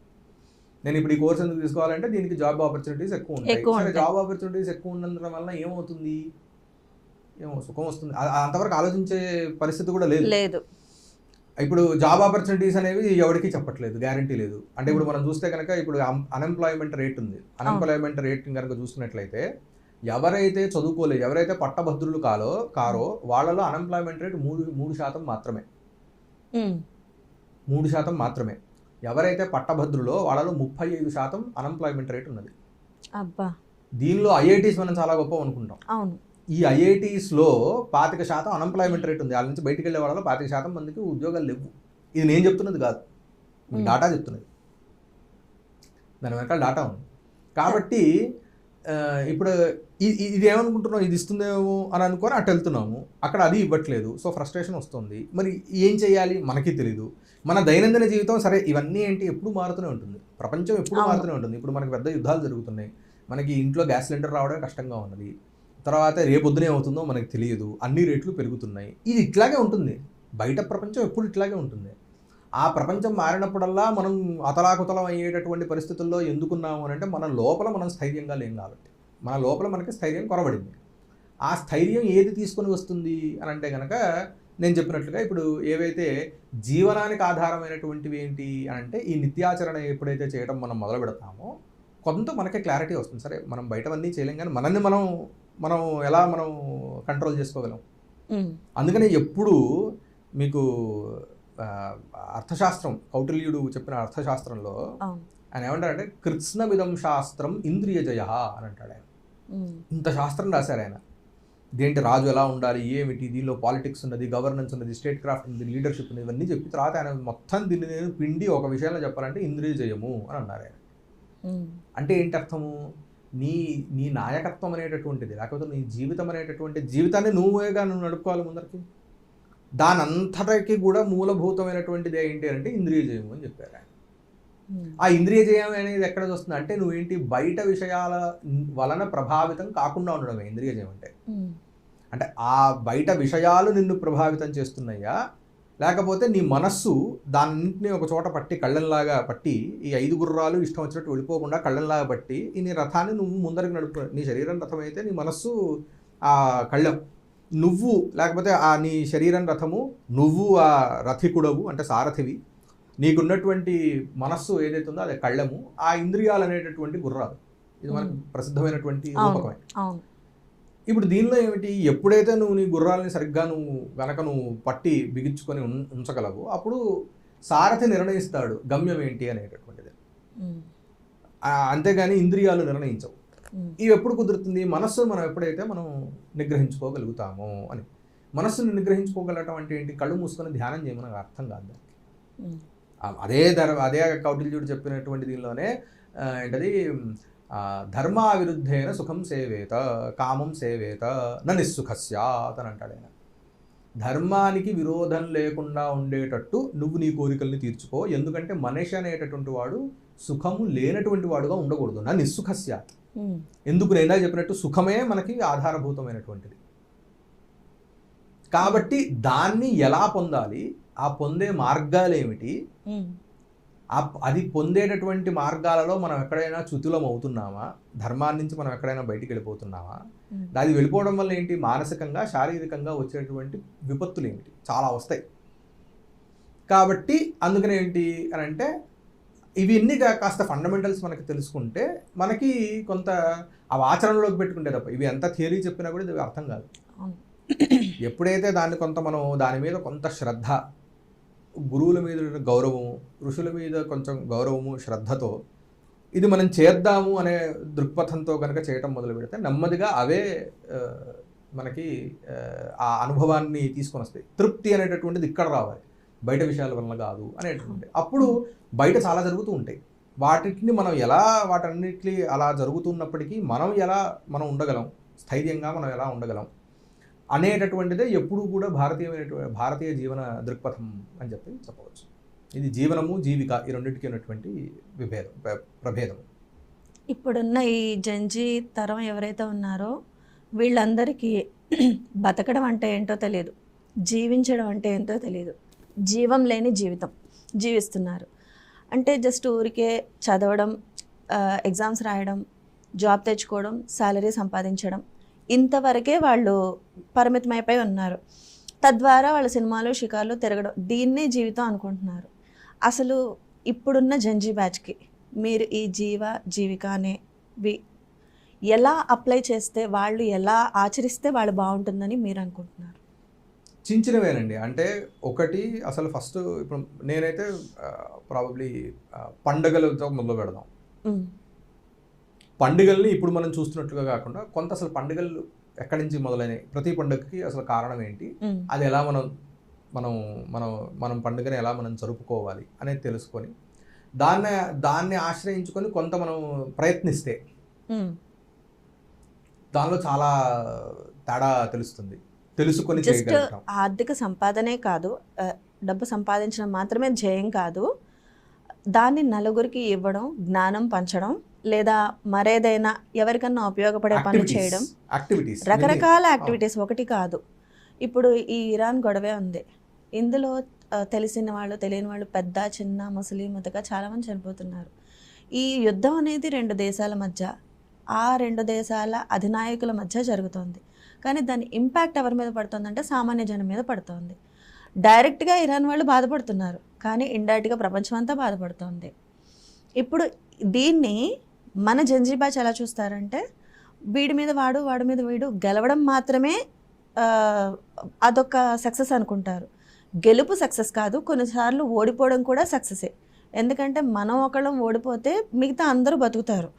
నేను ఇప్పుడు ఈ కోర్స్ ఎందుకు తీసుకోవాలంటే దీనికి జాబ్ ఆపర్చునిటీస్ ఎక్కువ ఉంటాయి. సరే, జాబ్ ఆపర్చునిటీస్ ఎక్కువ ఉండడం వల్ల ఏమవుతుంది? సుఖం వస్తుంది, అంతవరకు ఆలోచించే పరిస్థితి కూడా లేదు. ఇప్పుడు జాబ్ ఆపర్చునిటీస్ అనేవి ఎవరికి చెప్పట్లేదు, గ్యారంటీ లేదు. అంటే ఇప్పుడు మనం చూస్తే కనుక ఇప్పుడు అన్ఎంప్లాయ్మెంట్ రేట్ ఉంది. అన్ఎంప్లాయ్మెంట్ రేట్ కనుక చూసుకున్నట్లయితే ఎవరైతే చదువుకోలేదు, ఎవరైతే పట్టభద్రులు కారో వాళ్ళలో అన్ఎంప్లాయ్మెంట్ రేట్ 3% మాత్రమే. 3% మాత్రమే. ఎవరైతే పట్టభద్రులో వాళ్ళలో 35% అన్ఎంప్లాయ్మెంట్ రేట్ ఉన్నది. దీనిలో ఐఐటీస్ మనం చాలా గొప్ప అనుకుంటాం. ఈ ఐఐటీస్లో 25% అన్ఎంప్లాయ్మెంట్ రేట్ ఉంది. వాళ్ళ నుంచి బయటికి వెళ్ళే వాళ్ళలో 25% మందికి ఉద్యోగాలు లేవు. ఇది నేను చెప్తున్నది కాదు, డాటా చెప్తున్నది, దాని వెనకాల డాటా ఉంది. కాబట్టి ఇప్పుడు ఇది ఏమనుకుంటున్నాం, ఇది ఇస్తుందేమో అని అనుకొని అటు వెళ్తున్నాము, అక్కడ అది ఇవ్వట్లేదు, సో ఫ్రస్ట్రేషన్ వస్తుంది. మరి ఏం చేయాలి మనకి తెలీదు. మన దైనందిన జీవితం సరే ఇవన్నీ ఏంటి ఎప్పుడు మారుతూనే ఉంటుంది, ప్రపంచం ఎప్పుడు మారుతూనే ఉంటుంది. ఇప్పుడు మనకి పెద్ద యుద్ధాలు జరుగుతున్నాయి, మనకి ఇంట్లో గ్యాస్ సిలిండర్ రావడమే కష్టంగా ఉన్నది, తర్వాత రేపొద్దునే అవుతుందో మనకి తెలియదు, అన్ని రేట్లు పెరుగుతున్నాయి. ఇది ఇట్లాగే ఉంటుంది, బయట ప్రపంచం ఎప్పుడు ఇట్లాగే ఉంటుంది. ఆ ప్రపంచం మారినప్పుడల్లా మనం అతలాకుతలం అయ్యేటటువంటి పరిస్థితుల్లో ఎందుకున్నాము అని అంటే మన లోపల మనం స్థైర్యంగా లేం కాబట్టి, మన లోపల మనకి స్థైర్యం కొరబడింది. ఆ స్థైర్యం ఏది తీసుకొని వస్తుంది అని అంటే కనుక నేను చెప్పినట్లుగా ఇప్పుడు ఏవైతే జీవనానికి ఆధారమైనటువంటివి ఏంటి అని అంటే ఈ నిత్యాచరణ ఎప్పుడైతే చేయడం మనం మొదలు పెడతామో కొంత మనకి క్లారిటీ వస్తుంది. సరే మనం బయటవన్నీ చేయలేం కానీ మనల్ని మనం ఎలా మనం కంట్రోల్ చేసుకోగలం. అందుకని ఎప్పుడు మీకు అర్థశాస్త్రం, కౌటిల్యుడు చెప్పిన అర్థశాస్త్రంలో ఆయన ఏమంటారంటే కృత్స్నమిదం శాస్త్రం ఇంద్రియ జయ అని అంటాడు ఆయన. ఇంత శాస్త్రం రాశారు ఆయన. దేంటి రాజు ఎలా ఉండాలి, ఏమిటి, దీనిలో పాలిటిక్స్ ఉన్నది, గవర్నెన్స్ ఉన్నది, స్టేట్ క్రాఫ్ట్ ఉంది, లీడర్షిప్ ఉంది, ఇవన్నీ చెప్పి తర్వాత ఆయన మొత్తం దీన్ని నేను పిండి ఒక విషయంలో చెప్పాలంటే ఇంద్రియ జయము అని అన్నారు ఆయన. అంటే ఏంటి అర్థము, నీ నాయకత్వం అనేటటువంటిది, లేకపోతే నీ జీవితం అనేటటువంటి జీవితాన్ని నువ్వు నడుపుకోవాలి ముందరికి. దాని అంతటికి కూడా మూలభూతమైనటువంటిది ఏంటి అంటే ఇంద్రియ జయము అని చెప్పారు ఆయన. ఆ ఇంద్రియ జయం అనేది ఎక్కడ వస్తుంది అంటే నువ్వేంటి బయట విషయాల వలన ప్రభావితం కాకుండా ఉండడమే ఇంద్రియ జయం అంటే. అంటే ఆ బయట విషయాలు నిన్ను ప్రభావితం చేస్తున్నాయా, లేకపోతే నీ మనస్సు దాన్నింటినీ ఒక చోట పట్టి కళ్ళంలాగా పట్టి ఈ 5 గుర్రాలు ఇష్టం వచ్చినట్టు వెళ్ళిపోకుండా కళ్ళంలాగా పట్టి ఈ నీ రథాన్ని నువ్వు ముందరికి నడుపు. నీ శరీరం రథం అయితే నీ మనస్సు ఆ కళ్ళం, నువ్వు లేకపోతే ఆ నీ శరీరం రథము, నువ్వు ఆ రథికుడవు అంటే సారథివి, నీకున్నటువంటి మనస్సు ఏదైతే ఉందో అది కళ్ళము, ఆ ఇంద్రియాలు అనేటటువంటి గుర్రాలు. ఇది మనకు ప్రసిద్ధమైనటువంటి రూపకమే. ఇప్పుడు దీనిలో ఏమిటి, ఎప్పుడైతే నువ్వు నీ గుర్రాలని సరిగ్గా నువ్వు పట్టి బిగించుకొని ఉంచగలవు అప్పుడు సారథి నిర్ణయిస్తాడు గమ్యం ఏంటి అనేటటువంటిది. అంతేగాని ఇంద్రియాలు నిర్ణయించవు. ఇవి ఎప్పుడు కుదురుతుంది, మనస్సును మనం ఎప్పుడైతే మనం నిగ్రహించుకోగలుగుతామో అని. మనస్సును నిగ్రహించుకోగలగటం అంటే ఏంటి, కళ్ళు మూసుకొని ధ్యానం చేయమని అర్థం కాదు. అదే కౌటిల్యుడు చెప్పినటువంటి దీనిలోనే ఏంటది, ధర్మావిరుద్ధేన సుఖం సేవేత కామం సేవేత న నిస్సుఖస్యాత్ అని అంటాడు ఆయన. ధర్మానికి విరోధం లేకుండా ఉండేటట్టు నువ్వు నీ కోరికల్ని తీర్చుకో, ఎందుకంటే మనిషి అనేటటువంటి వాడు సుఖము లేనటువంటి వాడుగా ఉండకూడదు. నా నిస్సుఖస్యాత్. ఎందుకు నేను చెప్పినట్టు సుఖమే మనకి ఆధారభూతమైనటువంటిది కాబట్టి దాన్ని ఎలా పొందాలి, ఆ పొందే మార్గాలు ఏమిటి, అది పొందేటటువంటి మార్గాలలో మనం ఎక్కడైనా చ్యుతులం అవుతున్నామా, ధర్మాన్ని నుంచి మనం ఎక్కడైనా బయటికి వెళ్ళిపోతున్నామా, అది వెళ్ళిపోవడం వల్ల ఏంటి మానసికంగా శారీరకంగా వచ్చేటువంటి విపత్తులు ఏమిటి, చాలా వస్తాయి. కాబట్టి అందుకని ఏంటి అని అంటే ఇవన్నీ కాస్త ఫండమెంటల్స్ మనకి తెలుసుకుంటే మనకి కొంత అవి ఆచరణలోకి పెట్టుకుంటే తప్ప ఇవి ఎంత థియరీ చెప్పినా కూడా ఇది అర్థం కాదు. ఎప్పుడైతే మనం దాని మీద కొంత శ్రద్ధ, గురువుల మీద గౌరవము, ఋషుల మీద కొంచెం గౌరవము, శ్రద్ధతో ఇది మనం చేద్దాము అనే దృక్పథంతో కనుక చేయటం మొదలు పెడితే నెమ్మదిగా అవే మనకి ఆ అనుభవాన్ని తీసుకొని వస్తాయి. తృప్తి అనేటటువంటిది ఇక్కడ రావాలి, బయట విషయాల వల్ల కాదు అనేటువంటి. అప్పుడు బయట చాలా జరుగుతూ ఉంటాయి, వాటిని మనం ఎలా వాటన్నిటి అలా జరుగుతున్నప్పటికీ మనం ఉండగలం, స్థైర్యంగా మనం ఎలా ఉండగలం అనేటటువంటిదే ఎప్పుడూ కూడా భారతీయ జీవన దృక్పథం అని చెప్పవచ్చు. ఇది జీవనము జీవిక ఈ రెండింటికి ఉన్నటువంటి ప్రభేదం. ఇప్పుడున్న ఈ జంజీ తరం ఎవరైతే ఉన్నారో వీళ్ళందరికీ బతకడం అంటే ఏంటో తెలియదు, జీవించడం అంటే ఏంటో తెలియదు. జీవం లేని జీవితం జీవిస్తున్నారు. అంటే జస్ట్ ఊరికే చదవడం, ఎగ్జామ్స్ రాయడం, జాబ్ తెచ్చుకోవడం, శాలరీ సంపాదించడం, ఇంతవరకే వాళ్ళు పరిమితమైపోయి ఉన్నారు. తద్వారా వాళ్ళ సినిమాలు షికార్లు తిరగడం, దీన్నే జీవితం అనుకుంటున్నారు. అసలు ఇప్పుడున్న జంజీ బ్యాచ్కి మీరు ఈ జీవిక అనేవి ఎలా అప్లై చేస్తే, వాళ్ళు ఎలా ఆచరిస్తే వాళ్ళు బాగుంటుందని మీరు అనుకుంటున్నారు? చించినవేనండి. అంటే ఒకటి అసలు ఫస్ట్ ఇప్పుడు నేనైతే ప్రాబబ్లీ పండుగలతో మొదలు పెడదాం. పండుగల్ని ఇప్పుడు మనం చూస్తున్నట్లుగా కాకుండా కొంత అసలు పండుగలు ఎక్కడి నుంచి మొదలైనవి, ప్రతి పండుగకి అసలు కారణం ఏంటి, అది ఎలా మనం పండుగని ఎలా మనం జరుపుకోవాలి అనేది తెలుసుకొని దాన్ని ఆశ్రయించుకొని కొంత మనం ప్రయత్నిస్తే దానిలో చాలా తేడా తెలుసుకొని జస్ట్ చేయగలుగుతాం. ఆర్థిక సంపాదనే కాదు, డబ్బు సంపాదించడం మాత్రమే ధ్యేయం కాదు, దాన్ని నలుగురికి ఇవ్వడం, జ్ఞానం పంచడం, లేదా మరేదైనా ఎవరికన్నా ఉపయోగపడే పనులు చేయడం, యాక్టివిటీస్ రకరకాల యాక్టివిటీస్, ఒకటి కాదు. ఇప్పుడు ఈ ఇరాన్ గొడవే ఉంది, ఇందులో తెలిసిన వాళ్ళు తెలియని వాళ్ళు పెద్ద చిన్న ముసలి ముతక చాలామంది చనిపోతున్నారు. ఈ యుద్ధం అనేది 2 దేశాల మధ్య, ఆ 2 దేశాల అధినాయకుల మధ్య జరుగుతోంది. కానీ దాని ఇంపాక్ట్ ఎవరి మీద పడుతుందంటే సామాన్య జనం మీద పడుతోంది. డైరెక్ట్గా ఇరాన్ వాళ్ళు బాధపడుతున్నారు, కానీ ఇండైరెక్ట్గా ప్రపంచం అంతా బాధపడుతోంది. ఇప్పుడు దీన్ని మన జెన్జీ బ్యాచ్ ఎలా చూస్తారంటే, వీడి మీద వాడు, వాడి మీద వీడు గెలవడం మాత్రమే అదొక సక్సెస్ అనుకుంటారు. గెలుపు సక్సెస్ కాదు, కొన్నిసార్లు ఓడిపోవడం కూడా సక్సెసే. ఎందుకంటే మనం ఒకళ్ళం ఓడిపోతే మిగతా అందరూ బతుకుతారు.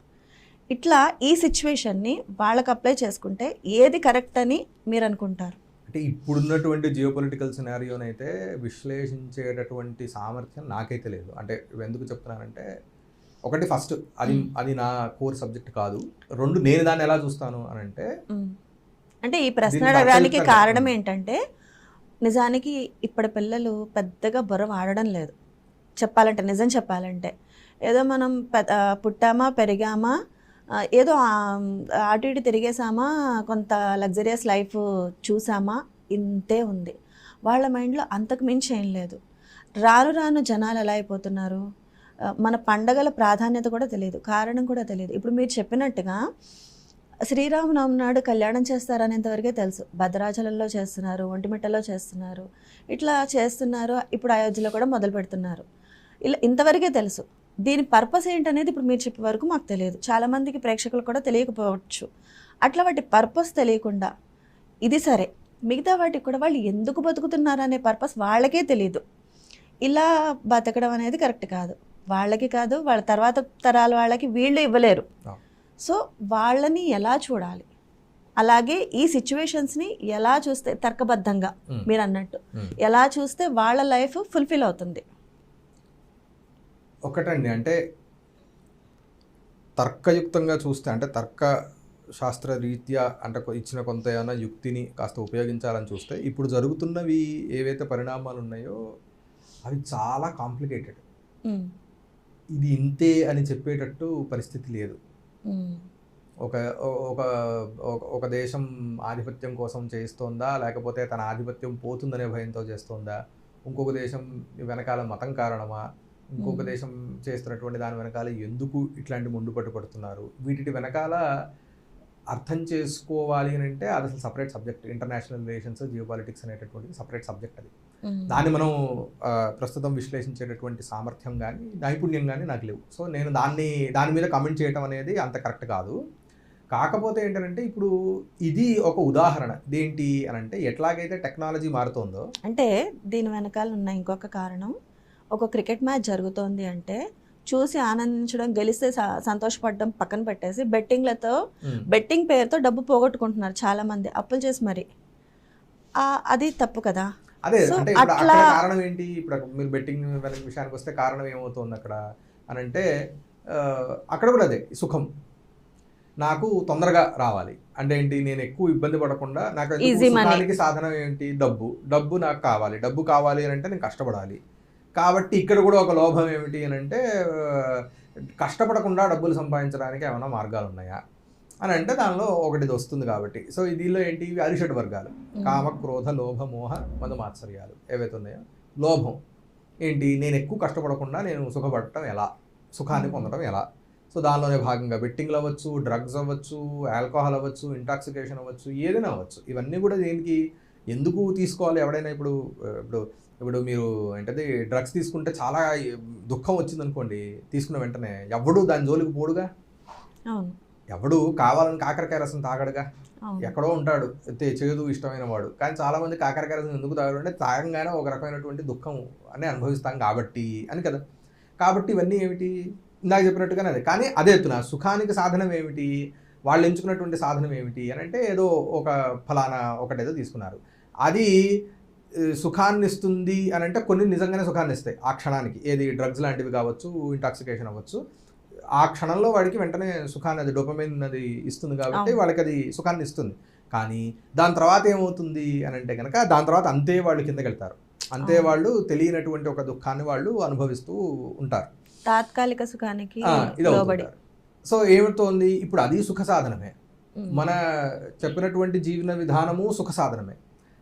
ఇట్లా ఈ సిచ్యువేషన్ని వాళ్ళకి అప్లై చేసుకుంటే ఏది కరెక్ట్ అని మీరు అనుకుంటారు? అంటే ఇప్పుడున్నటువంటి జియోపొలిటికల్ సినారియోనైతే విశ్లేషించేటటువంటి సామర్థ్యం నాకైతే లేదు. అంటే ఎందుకు చెప్తున్నానంటే, ఒకటి ఫస్ట్ అది నా కోర్ సబ్జెక్ట్ కాదు. 2 నేను దాన్ని ఎలా చూస్తాను అని అంటే ఈ ప్రశ్న అడగడానికి కారణం ఏంటంటే, నిజానికి ఇప్పటి పిల్లలు పెద్దగా బుర్ర వాడడం లేదు చెప్పాలంటే. నిజం చెప్పాలంటే ఏదో మనం పుట్టామా పెరిగామా, ఏదో అటు ఇటు తిరిగేసామా, కొంత లగ్జరియస్ లైఫ్ చూసామా, ఇంతే ఉంది వాళ్ళ మైండ్లో. అంతకు మించి ఏం లేదు. రాను రాను జనాలు ఎలా అయిపోతున్నారు, మన పండగల ప్రాధాన్యత కూడా తెలియదు, కారణం కూడా తెలియదు. ఇప్పుడు మీరు చెప్పినట్టుగా శ్రీరామనవమి నాడు కళ్యాణం చేస్తారనేంతవరకే తెలుసు. భద్రాచలంలో చేస్తున్నారు, ఒంటిమిట్టలో చేస్తున్నారు, ఇట్లా చేస్తున్నారు. ఇప్పుడు అయోధ్యలో కూడా మొదలు పెడుతున్నారు. ఇలా ఇంతవరకే తెలుసు. దీని పర్పస్ ఏంటనేది ఇప్పుడు మీరు చెప్పే వరకు మాకు తెలియదు. చాలామందికి ప్రేక్షకులు కూడా తెలియకపోవచ్చు. అట్లా వాటి పర్పస్ తెలియకుండా ఇది సరే, మిగతా వాటికి కూడా వాళ్ళు ఎందుకు బతుకుతున్నారు అనే పర్పస్ వాళ్ళకే తెలియదు. ఇలా బతకడం అనేది కరెక్ట్ కాదు. వాళ్ళకి కాదు, వాళ్ళ తర్వాత తరాల వాళ్ళకి వీళ్ళు ఇవ్వలేరు. సో వాళ్ళని ఎలా చూడాలి, అలాగే ఈ సిచ్యువేషన్స్ని ఎలా చూస్తే తర్కబద్ధంగా మీరు అన్నట్టు ఎలా చూస్తే వాళ్ళ లైఫ్ ఫుల్ఫిల్ అవుతుంది? ఒకటండి, అంటే తర్కయుక్తంగా చూస్తే, అంటే తర్క శాస్త్ర రీత్యా అంటే ఇచ్చిన కొంత ఏమైనా యుక్తిని కాస్త ఉపయోగించాలని చూస్తే, ఇప్పుడు జరుగుతున్నవి ఏవైతే పరిణామాలు ఉన్నాయో అవి చాలా కాంప్లికేటెడ్. ఇది ఇంతే అని చెప్పేటట్టు పరిస్థితి లేదు. ఒక ఒక ఒక దేశం ఆధిపత్యం కోసం చేస్తోందా, లేకపోతే తన ఆధిపత్యం పోతుందనే భయంతో చేస్తోందా, ఇంకొక దేశం వెనకాల మతం కారణమా, ఇంకొక దేశం చేస్తున్నటువంటి దాని వెనకాల ఎందుకు ఇట్లాంటి ముందుపట్టు పడుతున్నారు, వీటి వెనకాల అర్థం చేసుకోవాలి అని అంటే అది అసలు separate subject. International relations, geopolitics అనేటటువంటిది సపరేట్ సబ్జెక్ట్. అది దాన్ని మనం ప్రస్తుతం విశ్లేషించేటటువంటి సామర్థ్యం కానీ నైపుణ్యం కానీ నాకు లేవు. సో నేను దాని మీద కమెంట్ చేయటం అనేది అంత కరెక్ట్ కాదు. కాకపోతే ఏంటంటే, ఇప్పుడు ఇది ఒక ఉదాహరణ. ఇదేంటి అని అంటే, ఎట్లాగైతే టెక్నాలజీ మారుతోందో, అంటే దీని వెనకాల ఉన్న ఇంకొక కారణం, ఒక క్రికెట్ మ్యాచ్ జరుగుతోంది అంటే చూసి ఆనందించడం, గెలిస్తే సంతోషపడడం పక్కన పెట్టేసి బెట్టింగ్ పేరుతో డబ్బు పోగొట్టుకుంటున్నారు చాలా మంది, అప్పులు చేసి మరి. అది తప్పు కదా. అదే అంటే అక్కడ కారణం ఏంటి? ఇప్పుడు మీరు బెట్టింగ్ విషయానికి వస్తే కారణం ఏమవుతుంది అక్కడ అని అంటే, అక్కడ కూడా అదే సుఖం. నాకు తొందరగా రావాలి అంటే ఏంటి, నేను ఎక్కువ ఇబ్బంది పడకుండా, నాకు సుఖానికి సాధనం ఏంటి? డబ్బు నాకు కావాలి. డబ్బు కావాలి అని అంటే నేను కష్టపడాలి. కాబట్టి ఇక్కడ కూడా ఒక లోభం ఏమిటి అని అంటే, కష్టపడకుండా డబ్బులు సంపాదించడానికి ఏమైనా మార్గాలు ఉన్నాయా అని అంటే దానిలో ఒకటి వస్తుంది. కాబట్టి సో దీనిలో ఏంటి, అరిషడ్ వర్గాలు, కామ క్రోధ లోభ మోహ మద మాత్సర్యాలు ఏవైతే ఉన్నాయో. లోభం ఏంటి, నేను ఎక్కువ కష్టపడకుండా నేను సుఖపడటం ఎలా, సుఖాన్ని పొందడం ఎలా. సో దానిలోనే భాగంగా బెట్టింగ్లు అవ్వచ్చు, డ్రగ్స్ అవ్వచ్చు, ఆల్కహాల్ అవ్వచ్చు, ఇంటాక్సికేషన్ అవ్వచ్చు, ఏదైనా అవ్వచ్చు. ఇవన్నీ కూడా దేనికి, ఎందుకు తీసుకోవాలి ఎవడైనా? ఇప్పుడు మీరు ఏంటది డ్రగ్స్ తీసుకుంటే చాలా దుఃఖం వచ్చింది అనుకోండి, తీసుకున్న వెంటనే ఎవడు దాని జోలికి పోడుగా. ఎవడు కావాలని కాకరకాయ రసం తాగడుగా. ఎక్కడో ఉంటాడు చేదు ఇష్టమైన వాడు. కానీ చాలామంది కాకరకాయ రసం ఎందుకు తాగడు అంటే, తాగంగానే ఒక రకమైనటువంటి దుఃఖం అని అనుభవిస్తాం కాబట్టి అని కదా. కాబట్టి ఇవన్నీ ఏమిటి, ఇందాక చెప్పినట్టుగానే అదే. కానీ అదే ఎత్తున సుఖానికి సాధనం ఏమిటి, వాళ్ళు ఎంచుకున్నటువంటి సాధనం ఏమిటి అని అంటే, ఏదో ఒక ఫలానా ఒకటేదో తీసుకున్నారు, అది సుఖాన్ని ఇస్తుంది అని అంటే కొన్ని నిజంగానే సుఖాన్ని ఇస్తాయి ఆ క్షణానికి. ఏది డ్రగ్స్ లాంటివి కావచ్చు, ఇంటాక్సికేషన్ అవ్వచ్చు, ఆ క్షణంలో వాడికి వెంటనే సుఖాన్ని, అది డోపమైన్ అది ఇస్తుంది కాబట్టి అవును. వాళ్ళకి అది సుఖాన్ని ఇస్తుంది. కానీ దాని తర్వాత ఏమవుతుంది అని అంటే కనుక దాని తర్వాత అంతే వాళ్ళు కిందకి వెళ్తారు, అంతే అవును. వాళ్ళు తెలియనటువంటి ఒక దుఃఖాన్ని వాళ్ళు అనుభవిస్తూ ఉంటారు. తాత్కాలిక సుఖానికి ఇది లోబడి. అవుతుంటారు. సో ఏమవుతోంది ఇప్పుడు, అది సుఖ సాధనమే. మన చెప్పినటువంటి జీవన విధానము సుఖ సాధనమే.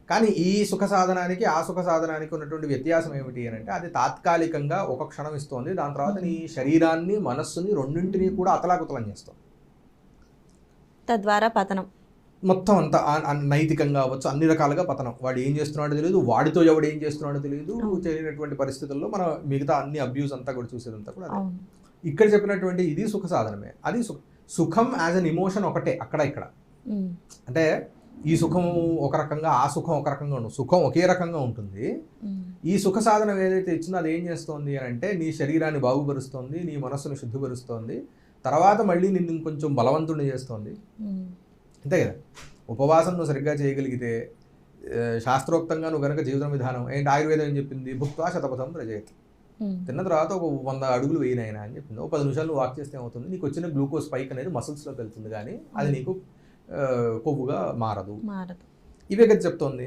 కానీ ఈ సుఖ సాధనానికి ఆ సుఖ సాధనానికి ఉన్నటువంటి వ్యత్యాసం ఏమిటి అని అంటే, అది తాత్కాలికంగా ఒక క్షణం ఇస్తోంది, దాని తర్వాత నీ శరీరాన్ని మనస్సుని రెండింటినీ కూడా అతలాకుతలం చేస్తుంది. తద్వారా పతనం మొత్తం అంతా నైతికంగా అవ్వచ్చు, అన్ని రకాలుగా పతనం. వాడు ఏం చేస్తున్నాడో తెలియదు, వాడితో ఎవడు ఏం చేస్తున్నాడో తెలియదు, తెలియనటువంటి పరిస్థితుల్లో మనం మిగతా అన్ని అబ్యూస్ అంతా కూడా చూసేదంతా కూడా అదే. ఇక్కడ చెప్పినటువంటి ఇది సుఖ సాధనమే. అది సుఖం యాజ్ అన్ ఇమోషన్ ఒకటే అక్కడ ఇక్కడ. అంటే ఈ సుఖం ఒక రకంగా, ఆ సుఖం ఒక రకంగా ఉండదు, సుఖం ఒకే రకంగా ఉంటుంది. ఈ సుఖ సాధనం ఏదైతే ఇచ్చిందో అది ఏం చేస్తోంది అని అంటే, నీ శరీరాన్ని బాగుపరుస్తోంది, నీ మనస్సును శుద్ధిపరుస్తోంది, తర్వాత మళ్ళీ నిన్ను ఇంకొంచెం బలవంతుడిని చేస్తోంది. అంతే కదా. ఉపవాసం నువ్వు సరిగ్గా చేయగలిగితే, శాస్త్రోక్తంగా నువ్వు కనుక జీవన విధానం ఏంటి, ఆయుర్వేదం ఏం చెప్పింది, భుక్త్వా శతపథం ప్రజయతి, తిన్న తర్వాత ఒక 100 అడుగులు వేయినైనా అని చెప్పింది. ఒక 10 నిమిషాలు నువ్వు వాక్ చేస్తే ఏమవుతుంది, నీకు వచ్చిన గ్లూకోజ్ స్పైక్ అనేది మసిల్స్లోకి వెళ్తుంది, కానీ అది నీకు కొవ్వుగా మారదు. ఇవే కదా చెప్తోంది.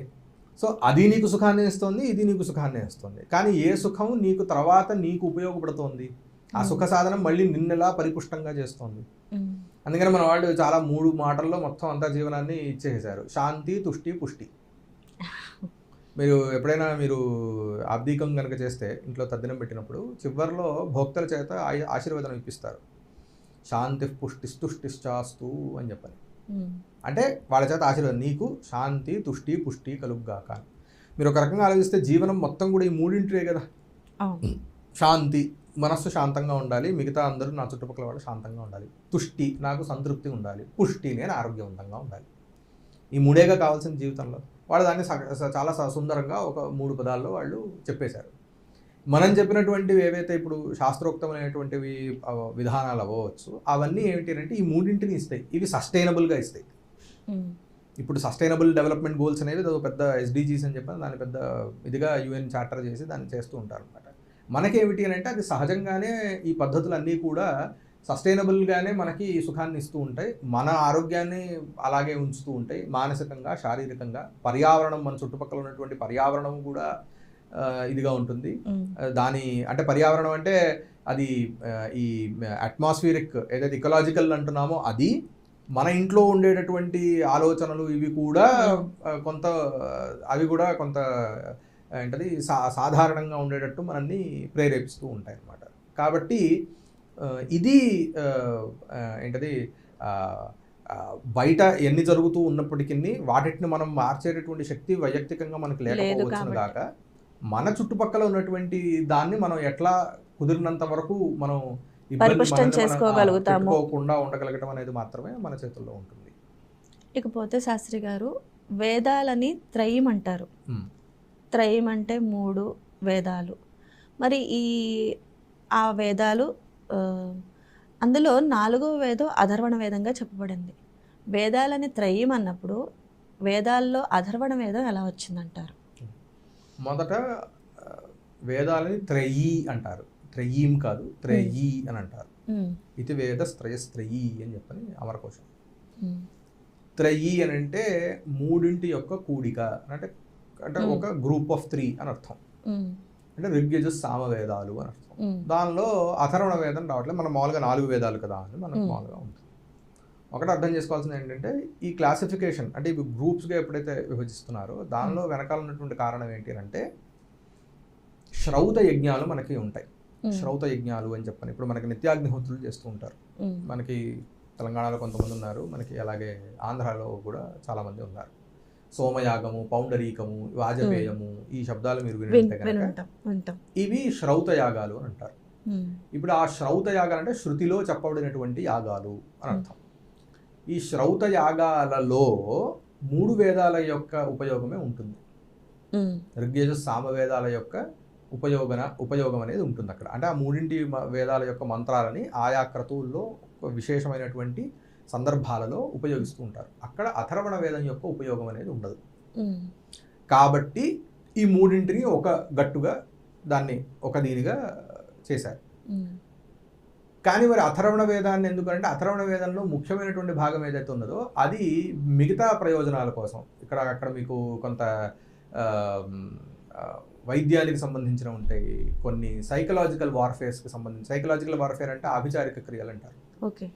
సో అది నీకు సుఖాన్ని ఇస్తుంది, ఇది నీకు సుఖాన్ని ఇస్తుంది. కానీ ఏ సుఖం నీకు తర్వాత నీకు ఉపయోగపడుతోంది, ఆ సుఖ సాధనం మళ్ళీ నిన్నెలా పరిపుష్టంగా చేస్తోంది. అందుకని మన వాళ్ళు చాలా 3 మాటల్లో మొత్తం అంతా జీవనాన్ని ఇచ్చేసారు: శాంతి, తుష్టి, పుష్టి. మీరు ఎప్పుడైనా మీరు ఆబ్దీకం కనుక చేస్తే, ఇంట్లో తద్దినం పెట్టినప్పుడు చివరిలో భోక్తల చేత ఆశీర్వాదం ఇప్పిస్తారు. శాంతి పుష్టిస్తుష్టిశ్చాస్తు అని చెప్పని. అంటే వాళ్ళ చేత ఆశీర్వాదం, నీకు శాంతి, తుష్టి, పుష్టి కలుగ్గాక. మీరు ఒక రకంగా ఆలోచిస్తే జీవనం మొత్తం కూడా ఈ 3 కదా. శాంతి, మనస్సు శాంతంగా ఉండాలి, మిగతా అందరూ నా చుట్టుపక్కల వాళ్ళు శాంతంగా ఉండాలి. తుష్టి, నాకు సంతృప్తి ఉండాలి. పుష్టి, నేను ఆరోగ్యవంతంగా ఉండాలి. ఈ 3 కావాల్సిన జీవితంలో. వాళ్ళు దాన్ని చాలా సుందరంగా ఒక 3 పదాల్లో వాళ్ళు చెప్పేశారు. మనం చెప్పినటువంటివి ఏవైతే ఇప్పుడు శాస్త్రోక్తమైనటువంటివి విధానాలు అవ్వచ్చు, అవన్నీ ఏమిటి అంటే ఈ 3 ఇస్తాయి. ఇవి సస్టైనబుల్గా ఇస్తాయి. ఇప్పుడు సస్టైనబుల్ డెవలప్మెంట్ గోల్స్ అనేవి పెద్ద SDGs అని చెప్పి దాన్ని పెద్ద ఇదిగా UN చార్టర్ చేసి దాన్ని చేస్తూ ఉంటారు అనమాట. మనకేమిటి అని అంటే, అది సహజంగానే ఈ పద్ధతులన్నీ కూడా సస్టైనబుల్గానే మనకి సుఖాన్ని ఇస్తూ ఉంటాయి, మన ఆరోగ్యాన్ని అలాగే ఉంచుతూ ఉంటాయి, మానసికంగా, శారీరకంగా. పర్యావరణం, మన చుట్టుపక్కల ఉన్నటువంటి పర్యావరణం కూడా ఇదిగా ఉంటుంది. దాని అంటే పర్యావరణం అంటే అది ఈ అట్మాస్ఫియరిక్ ఏదైతే ఇకలాజికల్ అంటున్నామో అది, మన ఇంట్లో ఉండేటటువంటి ఆలోచనలు ఇవి కూడా కొంత, అవి కూడా కొంత ఏంటది సాధారణంగా ఉండేటట్టు మనల్ని ప్రేరేపిస్తూ ఉంటాయి అన్నమాట. కాబట్టి ఇది ఏంటది బయట ఎన్ని జరుగుతూ ఉన్నప్పటికీ వాటిని మనం మార్చేటటువంటి శక్తి వైయక్తికంగా మనకు లేకపోవచ్చును గాక, మన చుట్టుపక్కల ఉన్నటువంటి దాన్ని మనం ఎట్లా కుదిరినంత వరకు మనం పెట్టుకోకుండా ఉండగలగటం అనేది మాత్రమే మన చేతుల్లో ఉంటుంది. ఇకపోతే శాస్త్రి గారు, వేదాలని త్రయం అంటారు. త్రయం అంటే 3 వేదాలు. మరి ఆ వేదాలు, అందులో 4వ వేదం అధర్వణ వేదంగా చెప్పబడింది. వేదాలని త్రయం అన్నప్పుడు వేదాల్లో అధర్వణ వేదం ఎలా వచ్చిందంటారు? మొదట వేదాలని త్రయీ అంటారు, త్రయీం కాదు, త్రయీ అని అంటారు. ఇది వేద త్రయస్త్రయీ అని చెప్పని అమరకోశం. త్రయీ అని అంటే 3 యొక్క కూడిక, అంటే ఒక గ్రూప్ ఆఫ్ 3 అని అర్థం. అంటే ఋగ్యజు సామవేదాలు అని అర్థం. దానిలో అథర్వణ వేదం రావట్లేదు. మనం మామూలుగా 4 వేదాలు కదా అని మనకు మామూలుగా ఉంటుంది. ఒకటి అర్థం చేసుకోవాల్సింది ఏంటంటే, ఈ క్లాసిఫికేషన్ అంటే ఇవి గ్రూప్స్గా ఎప్పుడైతే విభజిస్తున్నారో దానిలో వెనకాల ఉన్నటువంటి కారణం ఏంటి అంటే, శ్రౌత యజ్ఞాలు మనకి ఉంటాయి. శ్రౌత యజ్ఞాలు అని చెప్పని ఇప్పుడు మనకి నిత్యాగ్నిహోత్రులు చేస్తూ ఉంటారు. మనకి తెలంగాణలో కొంతమంది ఉన్నారు, మనకి అలాగే ఆంధ్రాలో కూడా చాలామంది ఉన్నారు. సోమయాగము, పౌండరీకము, వాజపేయము, ఈ శబ్దాలు మీరు వింటే కనుక ఇవి శ్రౌత యాగాలు అని అంటారు. ఇప్పుడు ఆ శ్రౌత యాగాలు అంటే శృతిలో చెప్పబడినటువంటి యాగాలు అని అర్థం. ఈ శ్రౌత యాగాలలో 3 వేదాల యొక్క ఉపయోగమే ఉంటుంది. ఋగ్యజు సామవేదాల యొక్క ఉపయోగం అనేది ఉంటుంది అక్కడ. అంటే ఆ 3 వేదాల యొక్క మంత్రాలని ఆయా క్రతువుల్లో విశేషమైనటువంటి సందర్భాలలో ఉపయోగిస్తూ ఉంటారు. అక్కడ అథర్వణ వేదం యొక్క ఉపయోగం అనేది ఉండదు. కాబట్టి ఈ 3 ఒక గట్టుగా దాన్ని ఒక దీనిగా చేశారు. కానీ మరి అథర్వణ వేదాన్ని ఎందుకంటే అథర్వణ వేదంలో ముఖ్యమైనటువంటి భాగం ఏదైతే ఉన్నదో అది మిగతా ప్రయోజనాల కోసం అక్కడ మీకు కొంత ఆ, ఆ, వైద్యానికి సంబంధించిన ఉంటాయి, కొన్ని సైకలాజికల్ వార్ఫేర్స్కి సంబంధించి. సైకలాజికల్ వార్ఫేర్ అంటే ఆభిచారిక క్రియలు అంటారు. ఓకే.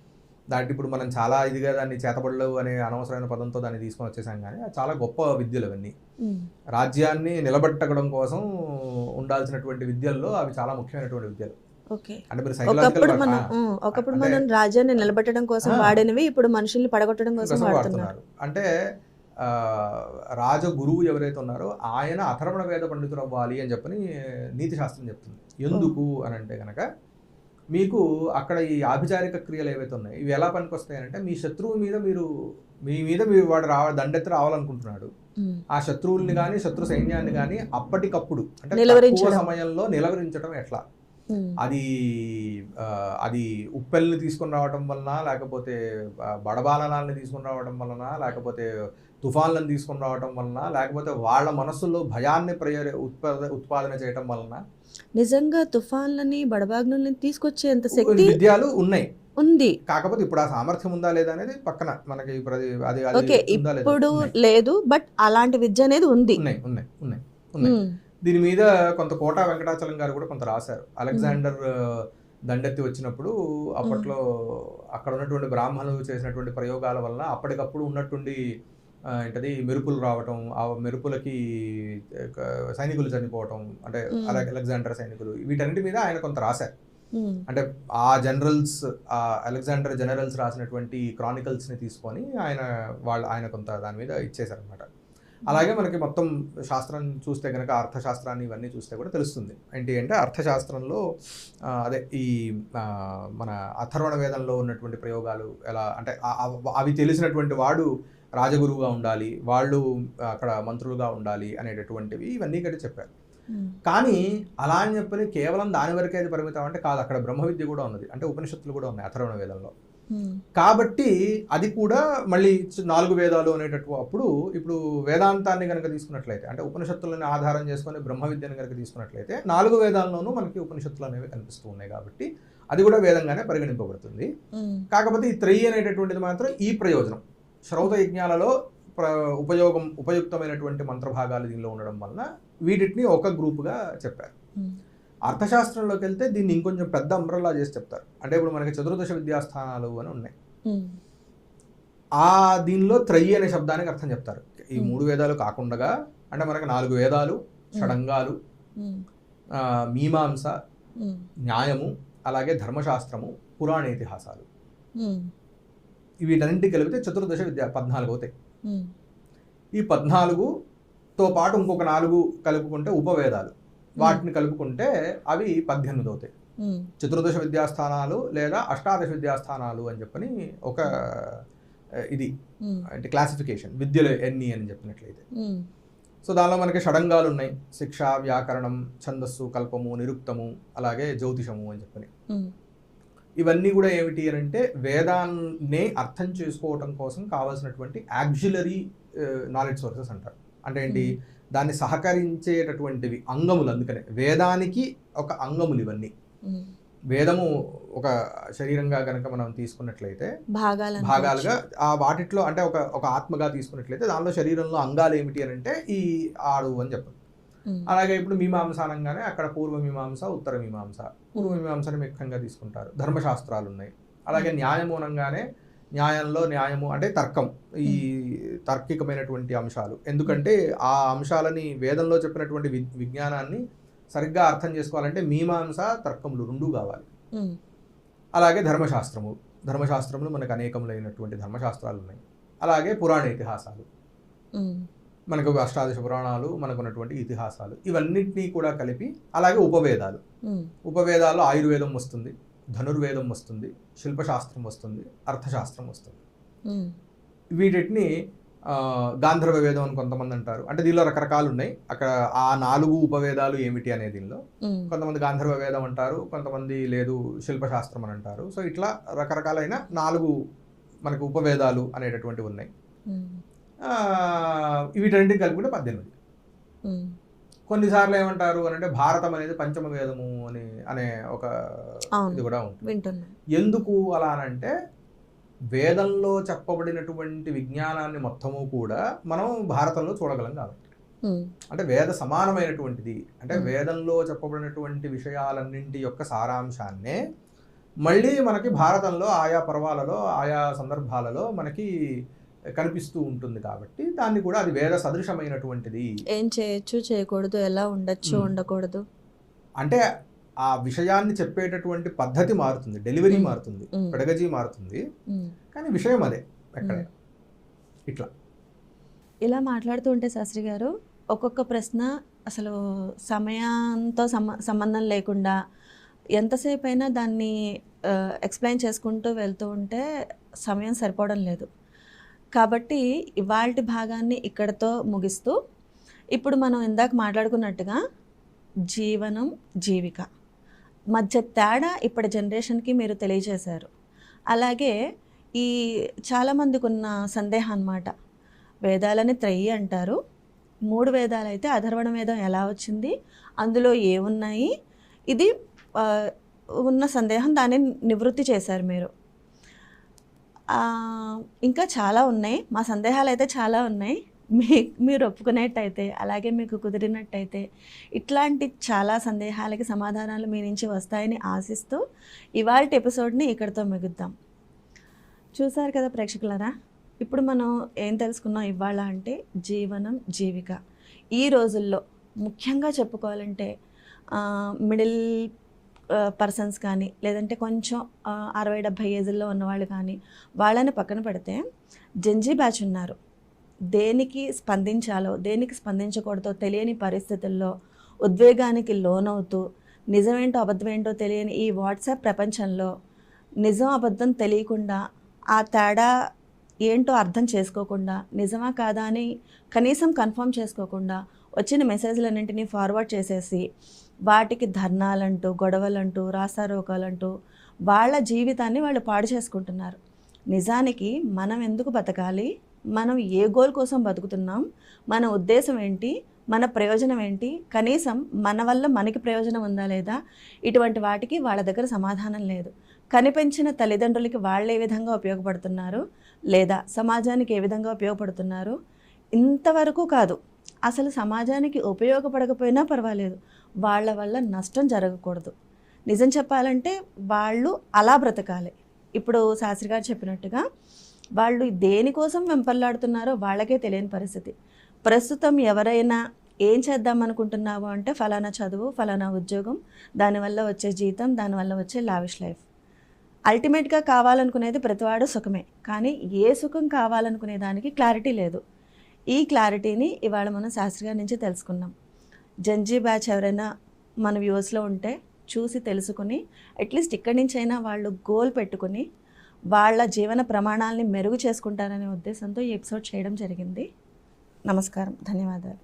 దాంట్లో ఇప్పుడు మనం చాలా ఇదిగా దాన్ని చేతబడులు అనే అనవసరమైన పదంతో దాన్ని తీసుకొని వచ్చేసాం, కానీ అది చాలా గొప్ప విద్యలు అవన్నీ. రాజ్యాన్ని నిలబెట్టడం కోసం ఉండాల్సినటువంటి విద్యల్లో అవి చాలా ముఖ్యమైనటువంటి విద్యలు. ఓకే. అంటే మీరు ఒకప్పుడు మనం రాజ్యాన్ని నిలబెట్టడం కోసం వాడినవి ఇప్పుడు మనుషుల్ని పడగొట్టడం కోసం వాడుతున్నారు. అంటే రాజగురువు ఎవరైతే ఉన్నారో ఆయన అథర్వణ వేద పండితుడు అవ్వాలి అని చెప్పని నీతి శాస్త్రం చెప్తుంది. ఎందుకు అని అంటే కనుక మీకు అక్కడ ఈ ఆభిచారిక క్రియలు ఏవైతే ఉన్నాయో ఇవి ఎలా పనికొస్తాయంటే మీ శత్రువు మీద మీరు వాడు దండెత్తి రావాలనుకుంటున్నాడు, ఆ శత్రువుల్ని కానీ శత్రు సైన్యాన్ని కానీ అప్పటికప్పుడు అంటే తక్కువ సమయంలో నిలవరించడం ఎట్లా, అది ఉప్పెల్ని తీసుకుని రావడం వలన, లేకపోతే బడబాలనాల్ని తీసుకుని రావడం వలన, లేకపోతే తుఫాన్లను తీసుకుని రావడం వలన, లేకపోతే వాళ్ళ మనస్సులో భయాన్ని ఉత్పాదన చేయడం వలన. నిజంగా తుఫాన్లని బడబాగ్నుల్ని తీసుకొచ్చేంత శక్తి విద్యాలు ఉంది, కాకపోతే ఇప్పుడు ఆ సామర్థ్యం ఉందా లేదా అనేది పక్కన మనకి ఇప్పుడు లేదు, బట్ అలాంటి విద్య అనేది ఉంది. ఉన్నాయి. దీని మీద కొంత కోటా వెంకటాచలం గారు కూడా కొంత రాశారు. అలెగ్జాండర్ దండెత్తి వచ్చినప్పుడు అప్పట్లో అక్కడ ఉన్నటువంటి బ్రాహ్మణులు చేసినటువంటి ప్రయోగాల వలన అప్పటికప్పుడు ఉన్నటువంటి ఏంటది మెరుపులు రావటం, ఆ మెరుపులకి సైనికులు చనిపోవటం, అంటే అలెగ్జాండర్ సైనికులు, వీటన్నిటి మీద ఆయన కొంత రాశారు. అంటే ఆ అలెగ్జాండర్ జనరల్స్ రాసినటువంటి క్రానికల్స్ని తీసుకొని ఆయన కొంత దాని మీద ఇచ్చేశారనమాట. అలాగే మనకి మొత్తం శాస్త్రం చూస్తే కనుక అర్థశాస్త్రాన్ని ఇవన్నీ చూస్తే కూడా తెలుస్తుంది. ఏంటి అంటే అర్థశాస్త్రంలో అదే ఈ మన అథర్వణ వేదంలో ఉన్నటువంటి ప్రయోగాలు ఎలా అంటే అవి తెలిసినటువంటి వాడు రాజగురువుగా ఉండాలి, వాళ్ళు అక్కడ మంత్రులుగా ఉండాలి అనేటటువంటివి ఇవన్నీ కూడా చెప్పారు. కానీ అలా అని చెప్పని కేవలం దాని వరకే అది పరిమితం అంటే కాదు, అక్కడ బ్రహ్మ విద్య కూడా ఉన్నది, అంటే ఉపనిషత్తులు కూడా ఉన్నాయి అథర్వణ వేదంలో. కాబట్టి అది కూడా మళ్ళీ 4 వేదాలు అనేటప్పుడు ఇప్పుడు వేదాంతాన్ని కనుక తీసుకున్నట్లయితే, అంటే ఉపనిషత్తులను ఆధారం చేసుకుని బ్రహ్మ విద్యను కనుక తీసుకున్నట్లయితే 4 వేదాల్లోనూ మనకి ఉపనిషత్తులు అనేవి కనిపిస్తూ ఉన్నాయి. కాబట్టి అది కూడా వేదంగానే పరిగణింపబడుతుంది. కాకపోతే ఈ త్రయీ అనేటటువంటిది మాత్రం ఈ ప్రయోజనం శ్రౌత యజ్ఞాలలో ఉపయుక్తమైనటువంటి మంత్రభాగాలు దీనిలో ఉండడం వలన వీటిని ఒక గ్రూపుగా చెప్పారు. అర్థశాస్త్రంలోకి వెళ్తే దీన్ని ఇంకొంచెం పెద్ద అంబ్రెల్లా చేసి చెప్తారు. అంటే ఇప్పుడు మనకి చతుర్దశ విద్యాస్థానాలు అని ఉన్నాయి, దీనిలో త్రయీ అనే శబ్దానికి అర్థం చెప్తారు. ఈ 3 వేదాలు కాకుండా అంటే మనకి 4 వేదాలు, షడంగాలు, మీమాంస, న్యాయము, అలాగే ధర్మశాస్త్రము, పురాణ ఇతిహాసాలు, వీటన్నింటికి కలిపితే చతుర్దశ విద్య 14 అవుతాయి. ఈ 14తో పాటు ఇంకొక 4 కలుపుకుంటే ఉపవేదాలు, వాటిని కలుపుకుంటే అవి 18 అవుతాయి. చతుర్దశ విద్యాస్థానాలు లేదా అష్టాదశ విద్యాస్థానాలు అని చెప్పని ఒక ఇది అంటే క్లాసిఫికేషన్ విద్యలు ఎన్ని అని చెప్పినట్లయితే. సో దానిలో మనకి షడంగాలు ఉన్నాయి, శిక్ష, వ్యాకరణం, ఛందస్సు, కల్పము, నిరుక్తము, అలాగే జ్యోతిషము అని చెప్పని. ఇవన్నీ కూడా ఏమిటి అని అంటే వేదాన్నే అర్థం చేసుకోవటం కోసం కావాల్సినటువంటి యాక్సిలరీ నాలెడ్జ్ సోర్సెస్ అంటారు. అంటే ఏంటి, దాన్ని సహకరించేటటువంటివి అంగములు. అందుకనే వేదానికి ఒక అంగములు ఇవన్నీ. వేదము ఒక శరీరంగా కనుక మనం తీసుకున్నట్లయితే భాగాలుగా ఆ వాటిట్లో అంటే ఒక ఆత్మగా తీసుకున్నట్లయితే దానిలో శరీరంలో అంగాలు ఏమిటి అని అంటే ఈ 6 అని చెప్పారు. అలాగే ఇప్పుడు మీమాంస అనగానే అక్కడ పూర్వ మీమాంస, ఉత్తర మీమాంస. పూర్వ మీమాంసని ముఖ్యంగా తీసుకుంటారు. ధర్మశాస్త్రాలు ఉన్నాయి. అలాగే న్యాయము అనగానే న్యాయంలో న్యాయము అంటే తర్కం, ఈ తార్కికమైనటువంటి అంశాలు. ఎందుకంటే ఆ అంశాలని వేదంలో చెప్పినటువంటి విజ్ఞానాన్ని సరిగ్గా అర్థం చేసుకోవాలంటే మీమాంస, తర్కములు 2 కావాలి. అలాగే ధర్మశాస్త్రములు మనకు అనేకములైనటువంటి ధర్మశాస్త్రాలు ఉన్నాయి. అలాగే పురాణ ఇతిహాసాలు, మనకు అష్టాదశ పురాణాలు, మనకు ఉన్నటువంటి ఇతిహాసాలు, ఇవన్నిటినీ కూడా కలిపి. అలాగే ఉపవేదాల్లో ఆయుర్వేదం వస్తుంది, ధనుర్వేదం వస్తుంది, శిల్పశాస్త్రం వస్తుంది, అర్థశాస్త్రం వస్తుంది. వీటిని గాంధర్వ వేదం అని కొంతమంది అంటారు. అంటే దీనిలో రకరకాలు ఉన్నాయి. అక్కడ ఆ 4 ఉపవేదాలు ఏమిటి అనే దీనిలో కొంతమంది గాంధర్వ వేదం అంటారు, కొంతమంది లేదు శిల్పశాస్త్రం అని అంటారు. సో ఇట్లా రకరకాలైన 4 మనకు ఉపవేదాలు అనేటటువంటివి ఉన్నాయి. వీటన్నింటికి కలిపి కూడా 18. కొన్నిసార్లు ఏమంటారు అని అంటే భారతం అనేది పంచమ వేదము అనే ఒక ఇది కూడా ఉంటుంది. వింటున్నాను. ఎందుకు అలా అనంటే వేదంలో చెప్పబడినటువంటి విజ్ఞానాన్ని మొత్తము కూడా మనం భారతంలో చూడగలం కాబట్టి. అంటే వేద సమానమైనటువంటిది, అంటే వేదంలో చెప్పబడినటువంటి విషయాలన్నింటి యొక్క సారాంశాన్నే మళ్ళీ మనకి భారతంలో ఆయా పర్వాలలో ఆయా సందర్భాలలో మనకి కనిపిస్తూ ఉంటుంది కాబట్టి దాన్ని కూడా అది వేద సదృశమైనటువంటిది. ఏం చేయొచ్చు, చేయకూడదు, ఎలా ఉండొచ్చు, ఉండకూడదు అంటే ఆ విషయాన్ని చెప్పేటటువంటి పద్ధతి మారుతుంది, డెలివరీ మారుతుంది, పెడగజీ మారుతుంది, కానీ విషయం అదే ఎక్కడ ఇట్లా. ఇలా మాట్లాడుతూ ఉంటే శాస్త్రి గారు ఒక్కొక్క ప్రశ్న అసలు సమయంతో సంబంధం లేకుండా ఎంతసేపు అయినా దాన్ని ఎక్స్ప్లెయిన్ చేసుకుంటూ వెళ్తూ ఉంటే సమయం సరిపోవడం లేదు. కాబట్టి ఇవాల్టి భాగాన్ని ఇక్కడతో ముగిస్తూ ఇప్పుడు మనం ఇందాక మాట్లాడుకున్నట్టుగా జీవనం జీవిక మధ్య తేడా ఇప్పటి జనరేషన్కి మీరు తెలియజేశారు. అలాగే ఈ చాలామందికి ఉన్న సందేహం అన్నమాట, వేదాలని త్రయి అంటారు, 3 వేదాలు అయితే అథర్వణ వేదం ఎలా వచ్చింది, అందులో ఏమున్నాయి, ఇది ఉన్న సందేహం, దాన్ని నివృత్తి చేశారు మీరు. ఇంకా చాలా ఉన్నాయి, మా సందేహాలు అయితే చాలా ఉన్నాయి. మీరు ఒప్పుకునేట్టయితే, అలాగే మీకు కుదిరినట్టయితే ఇట్లాంటి చాలా సందేహాలకి సమాధానాలు మీ నుంచి వస్తాయని ఆశిస్తూ ఇవాల్టి ఎపిసోడ్ని ఇక్కడితో ముగిద్దాం. చూసారు కదా ప్రేక్షకులారా, ఇప్పుడు మనం ఏం తెలుసుకున్నాం ఇవాళ అంటే జీవనం జీవిక. ఈ రోజుల్లో ముఖ్యంగా చెప్పుకోవాలంటే మిడిల్ పర్సన్స్ కానీ, లేదంటే కొంచెం 60-70 ఏజ్లో ఉన్నవాళ్ళు కానీ, వాళ్ళని పక్కన పెడితే జెన్జీ బ్యాచ్ ఉన్నారు. దేనికి స్పందించాలో దేనికి స్పందించకూడదో తెలియని పరిస్థితుల్లో ఉద్వేగానికి లోనవుతూ నిజమేంటో అబద్ధమేంటో తెలియని ఈ వాట్సాప్ ప్రపంచంలో నిజం అబద్ధం తెలియకుండా, ఆ తేడా ఏంటో అర్థం చేసుకోకుండా, నిజమా కాదా అని కనీసం కన్ఫర్మ్ చేసుకోకుండా వచ్చిన మెసేజ్లన్నింటినీ ఫార్వర్డ్ చేసేసి వాటికి ధర్నాలంటూ, గొడవలంటూ, రాస్తారోకాలంటూ వాళ్ళ జీవితాన్ని వాళ్ళు పాడు చేసుకుంటున్నారు. నిజానికి మనం ఎందుకు బతకాలి, మనం ఏ గోల్ కోసం బతుకుతున్నాం, మన ఉద్దేశం ఏంటి, మన ప్రయోజనం ఏంటి, కనీసం మన వల్ల మనకి ప్రయోజనం ఉందా లేదా, ఇటువంటి వాటికి వాళ్ళ దగ్గర సమాధానం లేదు. కనిపెంచిన తల్లిదండ్రులకి వాళ్ళు ఏ విధంగా ఉపయోగపడుతున్నారు, లేదా సమాజానికి ఏ విధంగా ఉపయోగపడుతున్నారు, ఇంతవరకు కాదు. అసలు సమాజానికి ఉపయోగపడకపోయినా పర్వాలేదు, వాళ్ళ వల్ల నష్టం జరగకూడదు. నిజం చెప్పాలంటే వాళ్ళు అలా బ్రతకాలి. ఇప్పుడు శాస్త్రి గారు చెప్పినట్టుగా వాళ్ళు దేనికోసం వెంపర్లాడుతున్నారో వాళ్ళకే తెలియని పరిస్థితి. ప్రస్తుతం ఎవరైనా ఏం చేద్దాం అనుకుంటున్నావు అంటే ఫలానా చదువు, ఫలానా ఉద్యోగం, దానివల్ల వచ్చే జీతం, దానివల్ల వచ్చే లావిష్ లైఫ్. అల్టిమేట్గా కావాలనుకునేది ప్రతివాడు సుఖమే, కానీ ఏ సుఖం కావాలనుకునే దానికి క్లారిటీ లేదు. ఈ క్లారిటీని ఇవాళ మనం శాస్త్రి గారి నుంచి తెలుసుకున్నాం. జెన్జీ బ్యాచ్ ఎవరైనా మన వ్యూవర్స్లో ఉంటే చూసి తెలుసుకుని అట్లీస్ట్ ఇక్కడి నుంచైనా వాళ్ళు గోల్ పెట్టుకుని వాళ్ళ జీవన ప్రమాణాలని మెరుగు చేసుకుంటారనే ఉద్దేశంతో ఈ ఎపిసోడ్ చేయడం జరిగింది. నమస్కారం, ధన్యవాదాలు.